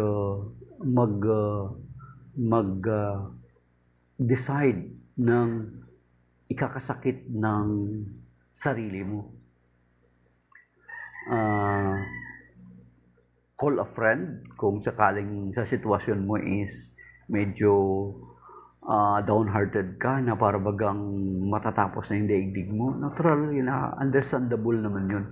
decide ng ikakasakit ng sarili mo. Call a friend kung sakaling sa sitwasyon mo is medyo downhearted ka na para bagang matatapos na yung daigdig mo. Natural, understandable naman yun.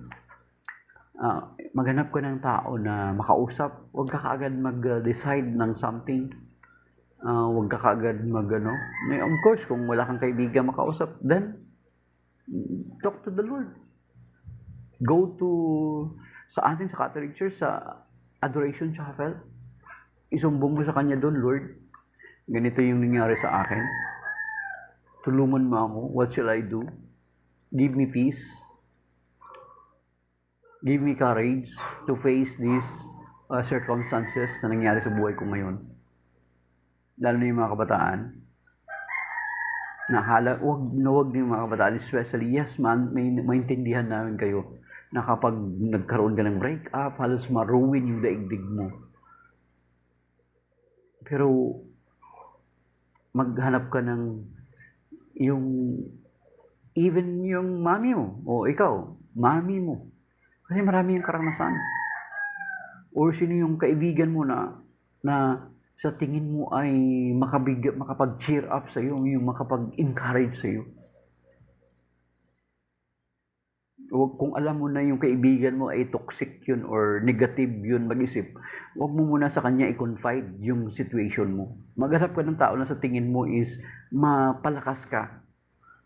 Maghanap ka ng tao na makausap. Huwag ka kaagad mag-decide ng something. Huwag ka kaagad Of course, kung wala kang kaibigan makausap, then talk to the Lord. Go to sa atin sa Catholic Church, sa Adoration Chapel. Isumbong mo sa Kanya doon, Lord, ganito yung nangyari sa akin. Tulungan mo ako. What shall I do? Give me peace. Give me courage to face these circumstances na nangyari sa buhay ko ngayon. Lalo na yung mga kabataan. Huwag na yung mga kabataan, especially, yes man, maintindihan namin kayo na kapag nagkaroon ka ng break-up, halos ma-ruin yung daigdig mo. Pero, maghanap ka ng even yung mami mo, o ikaw, mami mo. Kasi marami yung karanasan. Or sino yung kaibigan mo na sa tingin mo ay makapag-cheer up sa iyo, yung makapag-encourage sa iyo. Kung alam mo na yung kaibigan mo ay toxic yun or negative yun mag-isip, huwag mo muna sa kanya i-confide yung situation mo. Maghanap ka ng tao na sa tingin mo is mapalakas ka.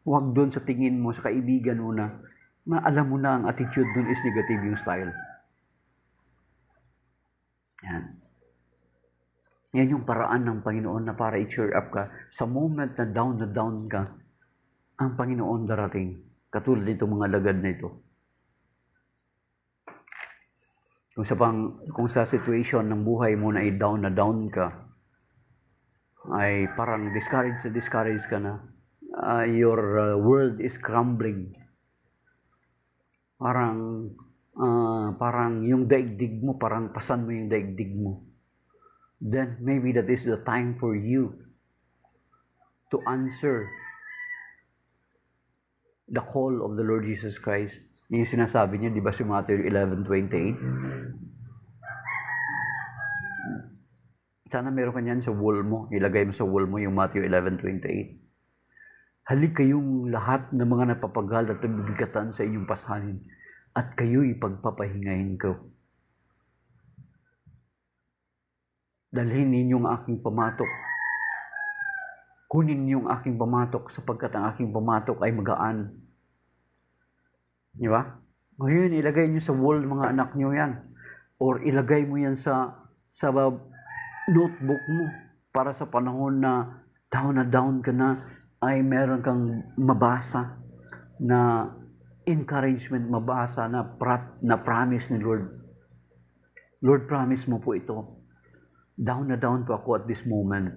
Huwag doon sa tingin mo, sa kaibigan mo na alam mo na ang attitude doon is negative yung style. Yan. Yan yung paraan ng Panginoon na para i-cheer up ka. Sa moment na down ka, ang Panginoon darating. Katulad nito mga lagad na ito. Kung sa situation ng buhay mo na down ka, ay parang discourage ka na. Your world is crumbling. Parang yung daigdig mo, parang pasan mo yung daigdig mo. Then maybe that is the time for you to answer the call of the Lord Jesus Christ. Yung sinasabi niya, di ba si Matthew 11:28? Sana meron ka niyan sa wall mo. Ilagay mo sa wall mo yung Matthew 11:28. Halik kayong lahat ng mga napapagal at nabibigatan sa inyong pasanin, at kayo'y pagpapahingahin ko. Dalhin ninyong aking pamatok. Kunin yung aking pamatok sapagkat ang aking pamatok ay magaan. Di ba? Ngayon, ilagay nyo sa wall mga anak nyo yan. Or ilagay mo yan sa notebook mo para sa panahon na down ka na, ay meron kang mabasa na encouragement, mabasa na promise ni Lord. Lord, promise mo po ito. Down po ako at this moment.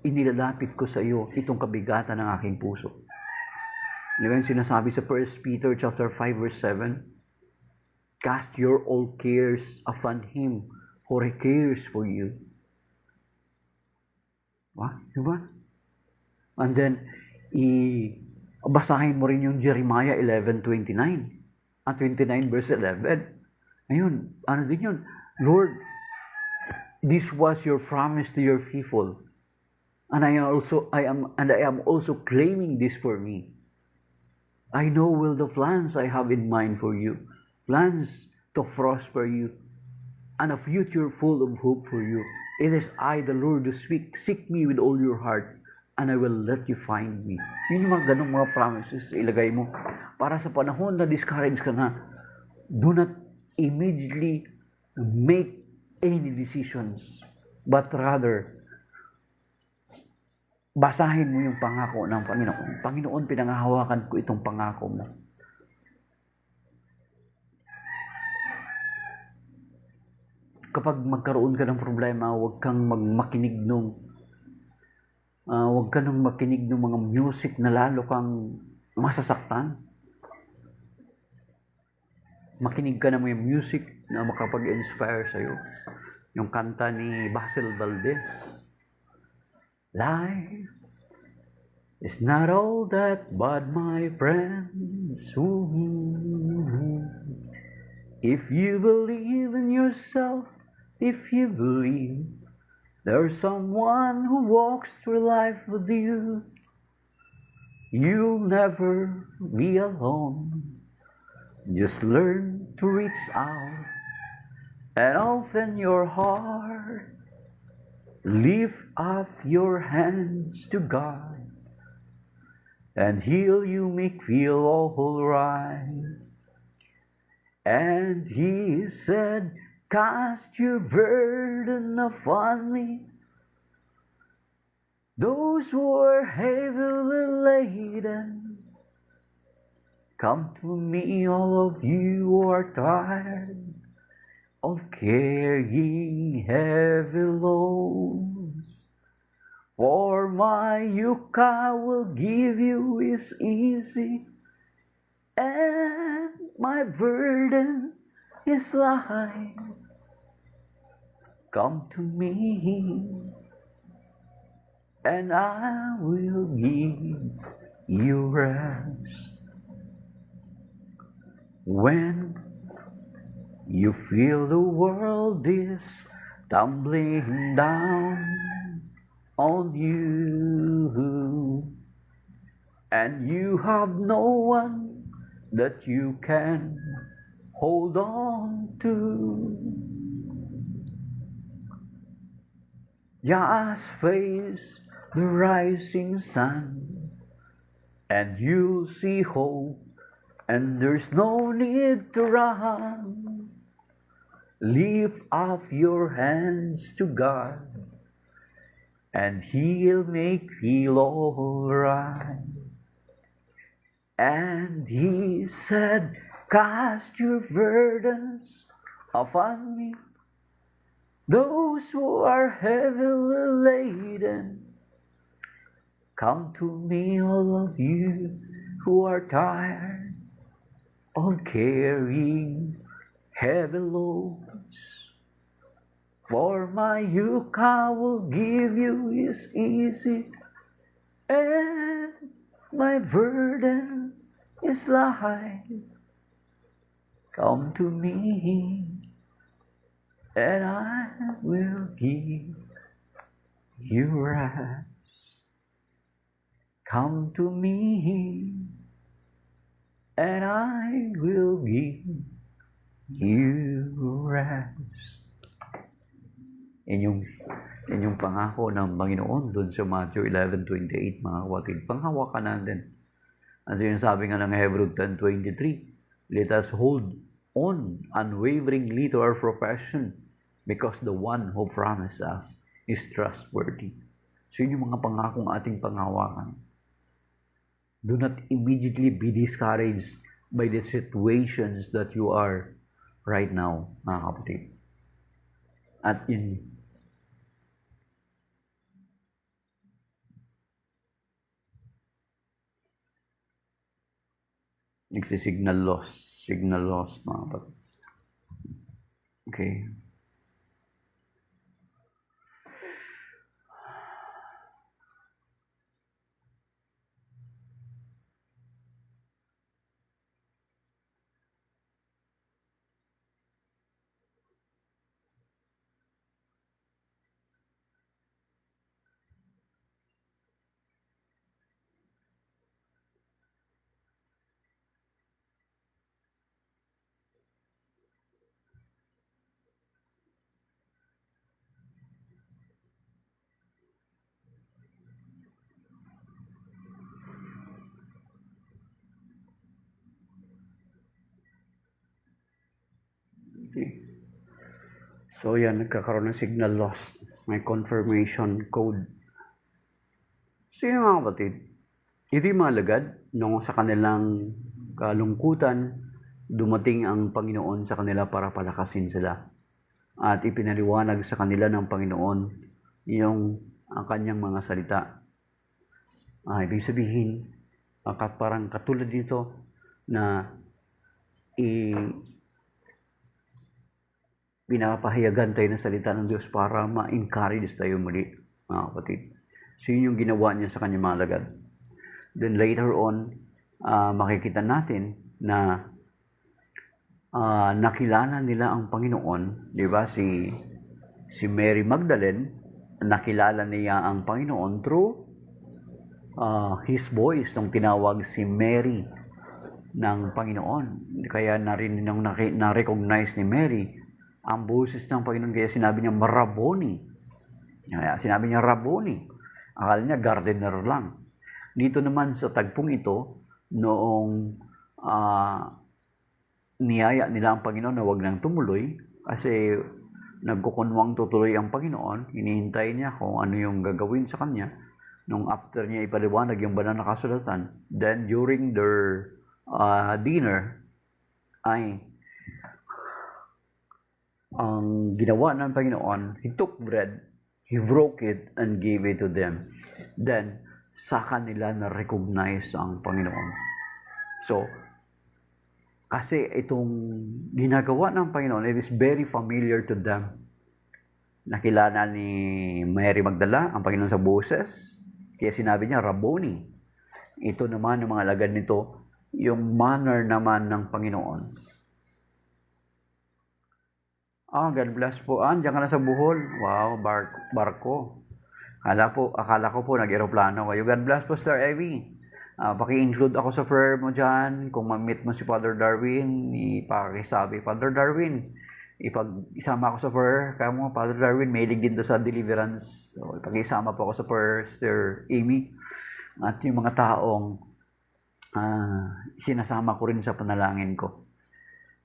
Inilalapit ko sa iyo itong kabigatan ng aking puso. Di ba yung sinasabi sa 1 Peter chapter 5 verse 7? Cast your all cares upon Him, for He cares for you. Di ba? And then, basahin mo rin yung Jeremiah 11:29 at 29 verse 11. Ayun, ano din yun? Lord, this was your promise to your people. And I am also claiming this for me. I know well the plans I have in mind for you. Plans to prosper you and a future full of hope for you. It is I, the Lord, who speak. Seek me with all your heart. and I will let you find me. Yun yung mga ganong mga promises ilagay mo. Para sa panahon na discourage ka na, do not immediately make any decisions, but rather, basahin mo yung pangako ng Panginoon. Panginoon, pinanghahawakan ko itong pangako mo. Kapag magkaroon ka ng problema, huwag kang makinig ng mga music na lalo kang masasaktan. Makinig ka na may music na makapag-inspire sa'yo. Yung kanta ni Basil Valdez. Life is not all that bad, my friends. If you believe in yourself, if you believe there's someone who walks through life with you, you'll never be alone. Just learn to reach out and open your heart. Lift up your hands to God, and He'll you make feel all right. And He said, cast your burden upon me. Those who are heavily laden, come to me, all of you who are tired of carrying heavy loads. For my yoke I will give you is easy, and my burden is light. Come to me, and I will give you rest. When you feel the world is tumbling down on you, and you have no one that you can hold on to, just face the rising sun, and you'll see hope, and there's no need to run. Lift up your hands to God, and He'll make feel all right. And He said, cast your burdens upon me. Those who are heavily laden, come to me, all of you who are tired of carrying heavy loads. For my yoke I will give you is easy, and my burden is light. Come to me, and I will give you rest. Come to me, and I will give you rest. Yan yung pangako ng Panginoon doon sa Matthew 11:28, mga kapatid. Panghawakan natin. Ang sinasabi nga ng Hebrews 10:23, let us hold on unwaveringly to our profession, because the one who promised us is trustworthy. So yun yung mga pangakong ating panghawakan. Do not immediately be discouraged by the situations that you are right now, mga kapatid. At yun, signal loss, mga kapatid. Okay. Okay. So yan, nagkakaroon ng signal loss. May confirmation code. So yun mga kapatid, hindi malagad nung sa kanilang kalungkutan, dumating ang Panginoon sa kanila para palakasin sila. At ipinaliwanag sa kanila ng Panginoon yung ang kanyang mga salita. Ibig sabihin, parang katulad dito na pinapahayagan tayo ng salita ng Diyos para ma-encourage tayo muli, mga kapatid. So yun yung ginawa niya sa kanyang mga alagad. Then later on, makikita natin na nakilala nila ang Panginoon, di ba? Si Mary Magdalene, nakilala niya ang Panginoon through His voice nung tinawag si Mary ng Panginoon. Kaya na-recognize ni Mary ang boses ng Panginoon. Kaya sinabi niya, Rabboni. Kaya sinabi niya, Rabboni. Akala niya, gardener lang. Dito naman sa tagpong ito, noong niyaya nila ang Panginoon na wag nang tumuloy, kasi nagkukunwang tutuloy ang Panginoon, hinihintay niya kung ano yung gagawin sa kanya. Nung after niya ipaliwanag yung banal na kasulatan, then during their dinner, ay ang ginawa ng Panginoon, He took bread, He broke it, and gave it to them. Then, sa kanila na-recognize ang Panginoon. So, kasi itong ginagawa ng Panginoon, it is very familiar to them. Nakilala ni Mary Magdala ang Panginoon sa boses, kaya sinabi niya, Rabboni. Ito naman ng mga alagad nito, yung manner naman ng Panginoon. God bless po. Diyan ka na sa Bohol. Wow, barko. Akala ko po nag-aeroplano kayo. God bless po, Sir Evie. Paki-include ako sa prayer mo dyan. Kung ma-meet mo si Father Darwin, ipakisabi, Father Darwin, isama ako sa prayer. Kaya mo, Father Darwin, mahilig din doon sa deliverance. So, ipag-isama po ako sa prayer, Sir Amy. At yung mga taong sinasama ko rin sa panalangin ko.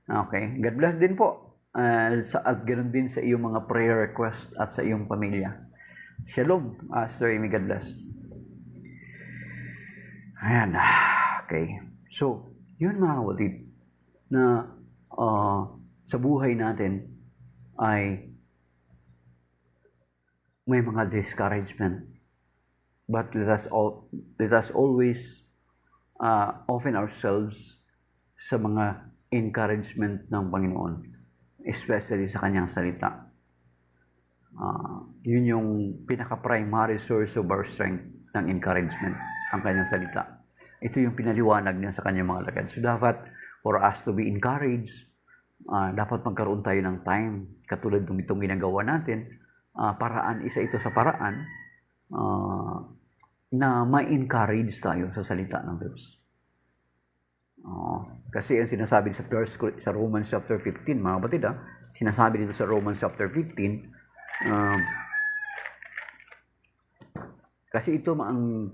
Okay. God bless din po. At ganoon din sa iyong mga prayer request at sa iyong pamilya. Shalom, Sir Amy, God bless. Ayan. Okay. So, yun mga kapatid, na sa buhay natin ay may mga discouragement. But let us always open ourselves sa mga encouragement ng Panginoon, especially sa kanyang salita. Yun yung pinaka-primary source of our strength ng encouragement, ang kanyang salita. Ito yung pinaliwanag niya sa kanyang mga alagad. So dapat, for us to be encouraged, dapat magkaroon tayo ng time, katulad ng itong ginagawa natin, isa ito sa paraan na ma-encourage tayo sa salita ng Diyos. Kasi ang sinasabi sa Romans chapter 15, mga kapatid, sinasabi dito sa Romans chapter 15, kasi ito ang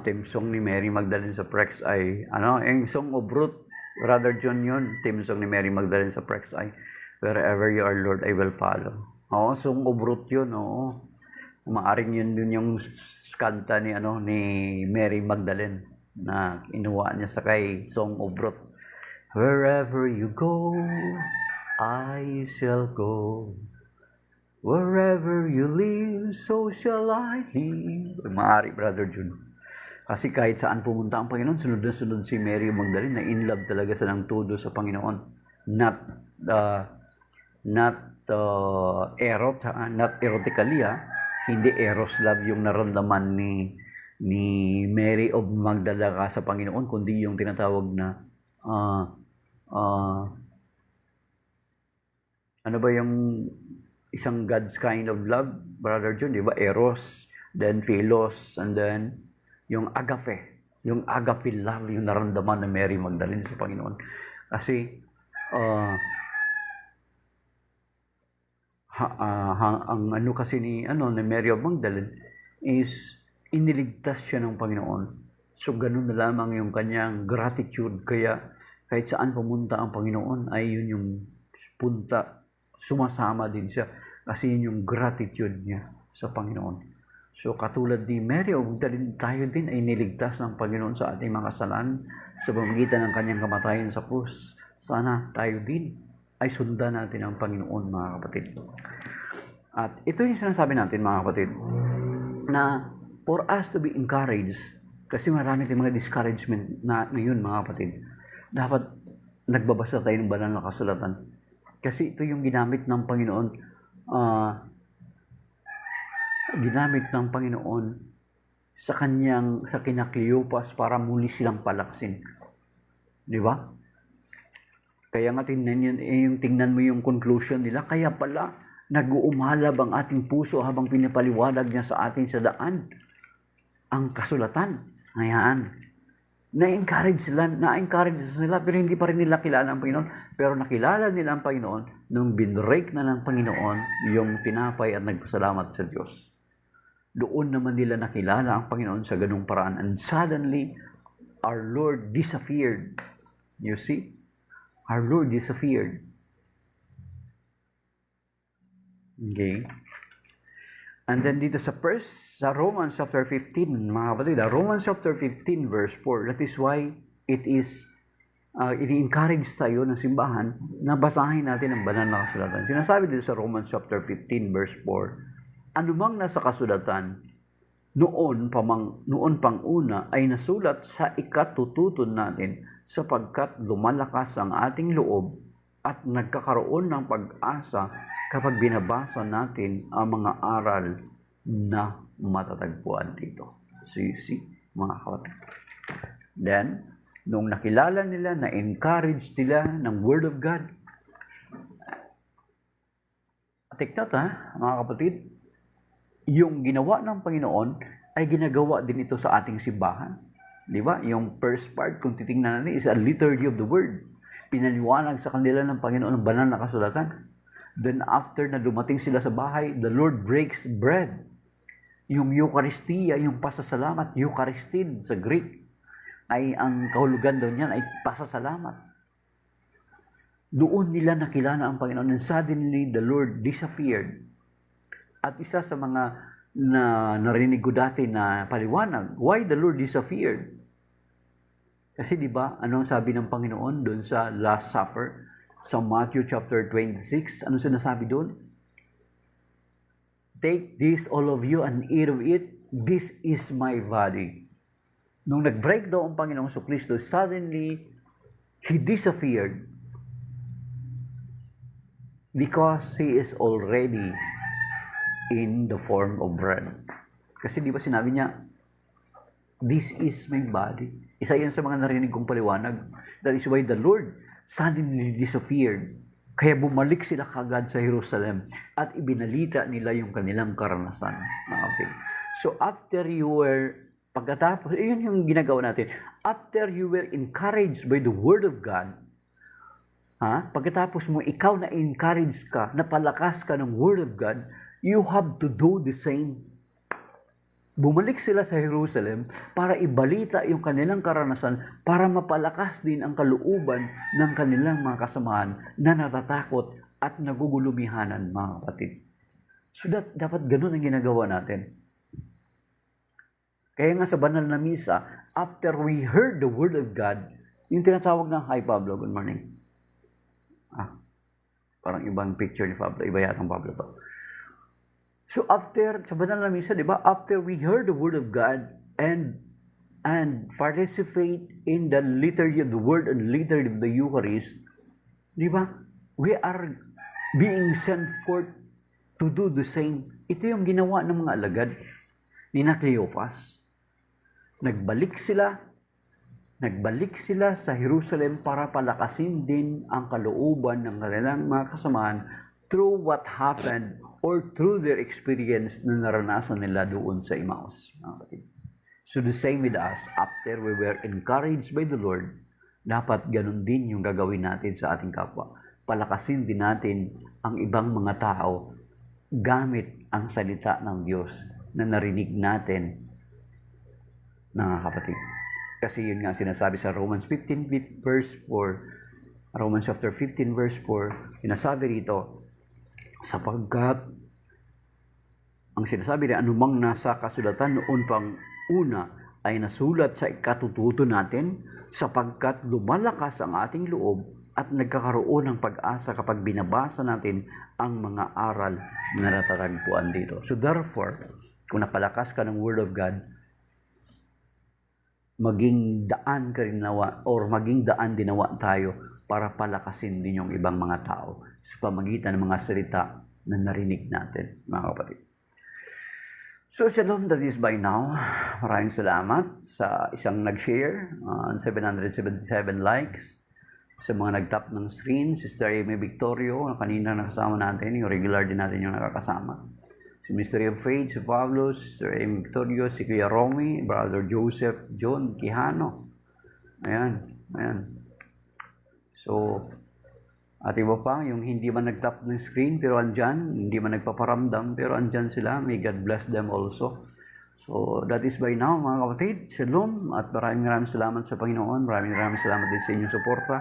team song ni Mary Magdalene sa Prex ay yung Song of Ruth, Brother John yun, team song ni Mary Magdalene sa Prex ay wherever you are, Lord, I will follow. Song of Ruth yun, maaring yun yung kanta ni Mary Magdalene na inuwa niya sa kay Song of Ruth. Wherever you go, I shall go. Wherever you live, so shall I live. Maari, Brother Jun. Kasi kahit saan pumunta ang Panginoon, sunod na sunod si Mary Magdalene na in love talaga sa ng todo sa Panginoon. Not erotically, hindi eros love yung naramdaman ni Mary of Magdala sa Panginoon, kundi yung tinatawag na ano ba yung isang God's kind of love, Brother John, di ba? Eros, then Philos, and then yung agape. Yung agape love, yung naramdaman ng Mary Magdalene sa Panginoon. Kasi ang kasi ni Mary of Magdalene is iniligtas siya ng Panginoon So, ganun na lamang yung kanyang gratitude. Kaya, kahit saan pumunta ang Panginoon, ay yun yung punta, sumasama din siya. Kasi yun yung gratitude niya sa Panginoon. So, katulad ni Mary, tayo din ay niligtas ng Panginoon sa ating mga kasalanan sa pamamagitan ng kanyang kamatayan sa krus. Sana tayo din ay sundan natin ang Panginoon, mga kapatid. At ito yung sinasabi natin, mga kapatid, na for us to be encouraged, kasi marami tayong mga discouragement na ngayon, mga kapatid, dapat nagbabasa tayo ng banal na kasulatan. Kasi ito yung ginamit ng Panginoon, sa kina Cleopas para muli silang palaksin. Di ba? Kaya nga tingnan mo yung conclusion nila. Kaya pala, nag-uumalab ang ating puso habang pinapaliwanag niya sa atin sa daan ang kasulatan. Ngayon, na-encourage sila, pero hindi pa rin nila kilala ang Panginoon. Pero nakilala nila ang Panginoon nung binrake na ng Panginoon yung tinapay at nagpasalamat sa Diyos. Doon naman nila nakilala ang Panginoon sa ganung paraan. And suddenly, our Lord disappeared. You see? Our Lord disappeared. Okay? And then dito sa Romans chapter 15, mga kapatid, Romans chapter 15 verse 4, that is why it is, ini-encourage tayo ng simbahan na basahin natin ang banal na kasulatan. Sinasabi dito sa Romans chapter 15 verse 4, anumang nasa kasulatan, noon pang una ay nasulat sa ikatututon natin sapagkat lumalakas ang ating loob at nagkakaroon ng pag-asa kapag binabasa natin ang mga aral na matatagpuan dito. So you see, mga kapatid. Then, nung nakilala nila, na-encourage nila ng Word of God. Take note, mga kapatid, yung ginawa ng Panginoon ay ginagawa din ito sa ating simbahan. Di ba? Yung first part, kung titingnan natin, is a liturgy of the Word. Pinaliwanag sa kanila ng Panginoon ang banal na kasulatan. Then after na dumating sila sa bahay, the Lord breaks bread. Yung Eucharistia, yung pasasalamat, Eucharistin sa Greek, ay ang kahulugan daw niyan ay pasasalamat. Doon nila nakilala ang Panginoon and suddenly the Lord disappeared. At isa sa mga narinig ko dati na paliwanag, why the Lord disappeared? Kasi di ba, anong sabi ng Panginoon doon sa Last Supper? Sa Matthew chapter 26, ano sinasabi doon? Take this, all of you, and eat of it. This is my body. Nung nag-break daw ang Panginoong Kristo, suddenly, He disappeared. Because He is already in the form of bread. Kasi di ba sinabi niya, this is my body. Isa yan sa mga narinig kong paliwanag. That is why the Lord suddenly disappeared. Kaya bumalik sila kagad sa Jerusalem at ibinalita nila yung kanilang karanasan. Okay. So after you were, pagkatapos, yun yung ginagawa natin. After you were encouraged by the Word of God, pagkatapos mo ikaw na encourage ka, napalakas ka ng Word of God, you have to do the same. Bumalik sila sa Jerusalem para ibalita yung kanilang karanasan para mapalakas din ang kalooban ng kanilang mga kasamahan na natatakot at nagugulumihanan, mga kapatid. So dapat ganun ang ginagawa natin. Kaya nga sa banal na misa, after we heard the Word of God, yung tinatawag ng, hi Pablo, good morning. Parang ibang picture ni Pablo, iba yatang Pablo to. So after, sa banal na misa, di ba? After we heard the Word of God and participate in the liturgy of the Word and liturgy of the Eucharist, di ba? We are being sent forth to do the same. Ito yung ginawa ng mga alagad ni Cleopas. Nagbalik sila sa Jerusalem para palakasin din ang kalooban ng kanilang mga kasamahan through what happened or through their experience na naranasan nila doon sa Emmaus. So the same with us, after we were encouraged by the Lord, dapat ganun din yung gagawin natin sa ating kapwa. Palakasin din natin ang ibang mga tao gamit ang salita ng Diyos na narinig natin, mga kapatid. Kasi yun nga sinasabi sa Romans 15 verse 4, Romans chapter 15 verse 4, sinasabi rito, sapagkat ang sinasabi na anumang nasa kasulatan noon pang una ay nasulat sa ikatututo natin, sapagkat lumalakas ang ating loob at nagkakaroon ng pag-asa kapag binabasa natin ang mga aral na natatagpuan dito. So therefore, kung napalakas ka ng Word of God, maging daan ka rin nawa, or maging daan dinawa tayo para palakasin din yung ibang mga tao sa pamagitan ng mga salita na narinig natin, mga kapatid. So, shalom, that is by now. Maraming salamat sa isang nag-share, 777 likes. Sa mga nag-tap ng screen, Sister Amy Victorio, na kanina nakasama natin, yung regular din natin yung nakakasama. Si Mystery of Faith, si Pablo, Sister Amy Victorio, si Kuya Romy, Brother Joseph, John Quijano. Ayan. So, at iba pa, yung hindi man nag-tap ng screen, pero andyan, hindi man nagpaparamdam, pero andyan sila. May God bless them also. So, that is by now, mga kapatid. Shalom, at maraming salamat sa Panginoon. Maraming salamat din sa inyong suporta.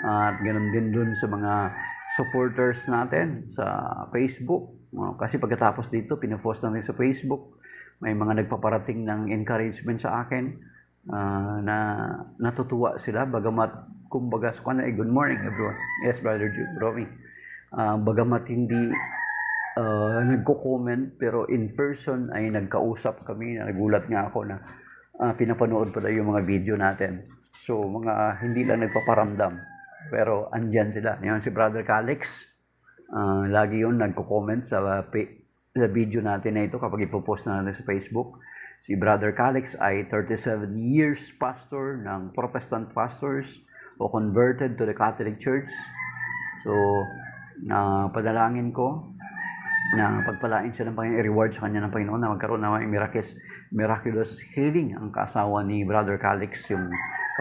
At ganun din dun sa mga supporters natin sa Facebook. Kasi pagkatapos dito, pinapost natin sa Facebook. May mga nagpaparating ng encouragement sa akin na natutuwa sila. Bagamat, kumbaga, good morning everyone. Yes, Brother Romy. Bagamat hindi nagko-comment, pero in person ay nagkausap kami. Nagulat nga ako na pinapanood pala yung mga video natin. So, mga hindi lang nagpaparamdam, pero andyan sila. Yan si Brother Calix, lagi yun nagko-comment sa video natin na ito kapag ipopost na natin sa Facebook. Si Brother Calix ay 37 years pastor ng Protestant pastors o converted to the Catholic Church. So, padalangin ko na pagpalain siya ng Panginoon, i-reward sa kanya ng Panginoon na magkaroon ng miraculous healing ang kasawa ni Brother Calix, yung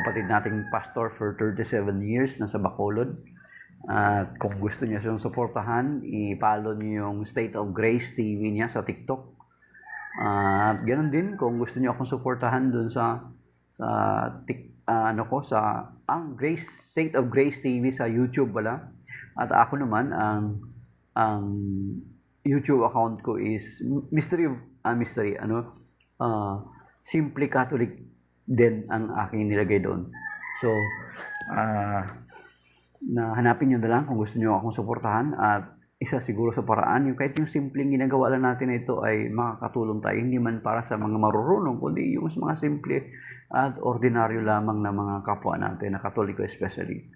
kapatid nating pastor for 37 years na sa Bacolod. At kung gusto niya siyang suportahan, i-follow niyo yung State of Grace TV niya sa TikTok. At ganoon din, kung gusto niyo akong suportahan dun sa Grace, State of Grace TV sa YouTube wala. At ako naman, ang YouTube account ko is Simply Catholic din ang aking nilagay doon. So, hanapin nyo na lang kung gusto nyo akong suportahan. At isa siguro sa paraan, kahit yung simpleng ginagawa lang natin ito ay makakatulong tayo, hindi man para sa mga marurunong, kundi yung mga simple at ordinaryo lamang na mga kapwa natin, na Katoliko especially,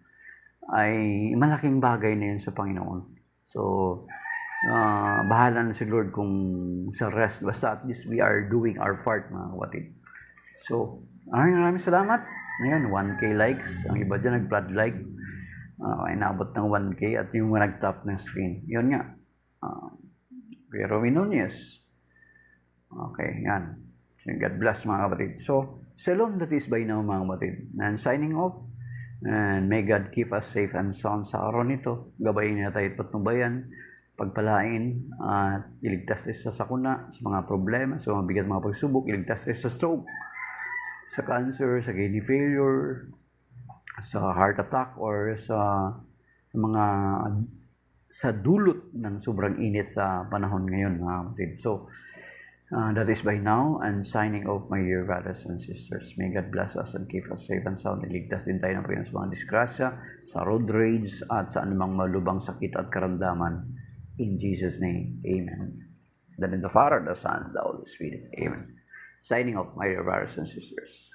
ay malaking bagay na yun sa Panginoon. So, bahala na si Lord kung sa rest. Basta at least we are doing our part, mga kapatid. So, maraming salamat. Ngayon, 1K likes. Ang iba dyan nag-blood like. Inaabot ng 1K at yung nag-tap ng screen. Yun nga. Kuya Romy Nunez. Okay, yan. God bless, mga kapatid. So, shalom, that is by now, mga kapatid. And signing off. And may God keep us safe and sound sa araw nito. Gabayin niya tayo at patnubayan. Pagpalain at iligtas tayo sa sakuna, sa mga problema, sa mga bigat mga pagsubok. Iligtas tayo sa stroke, sa cancer, sa kidney failure, sa heart attack, or sa dulot ng sobrang init sa panahon ngayon, mga kapatid. So, that is by now, and signing off, my dear brothers and sisters. May God bless us and keep us safe and sound. Iligtas din tayo ng Panginoon sa mga disgrasya, sa road rage, at sa anumang malubang sakit at karamdaman. In Jesus' name, amen. Then in the Father, the Son, the Holy Spirit, amen. Signing off, my dear brothers and sisters.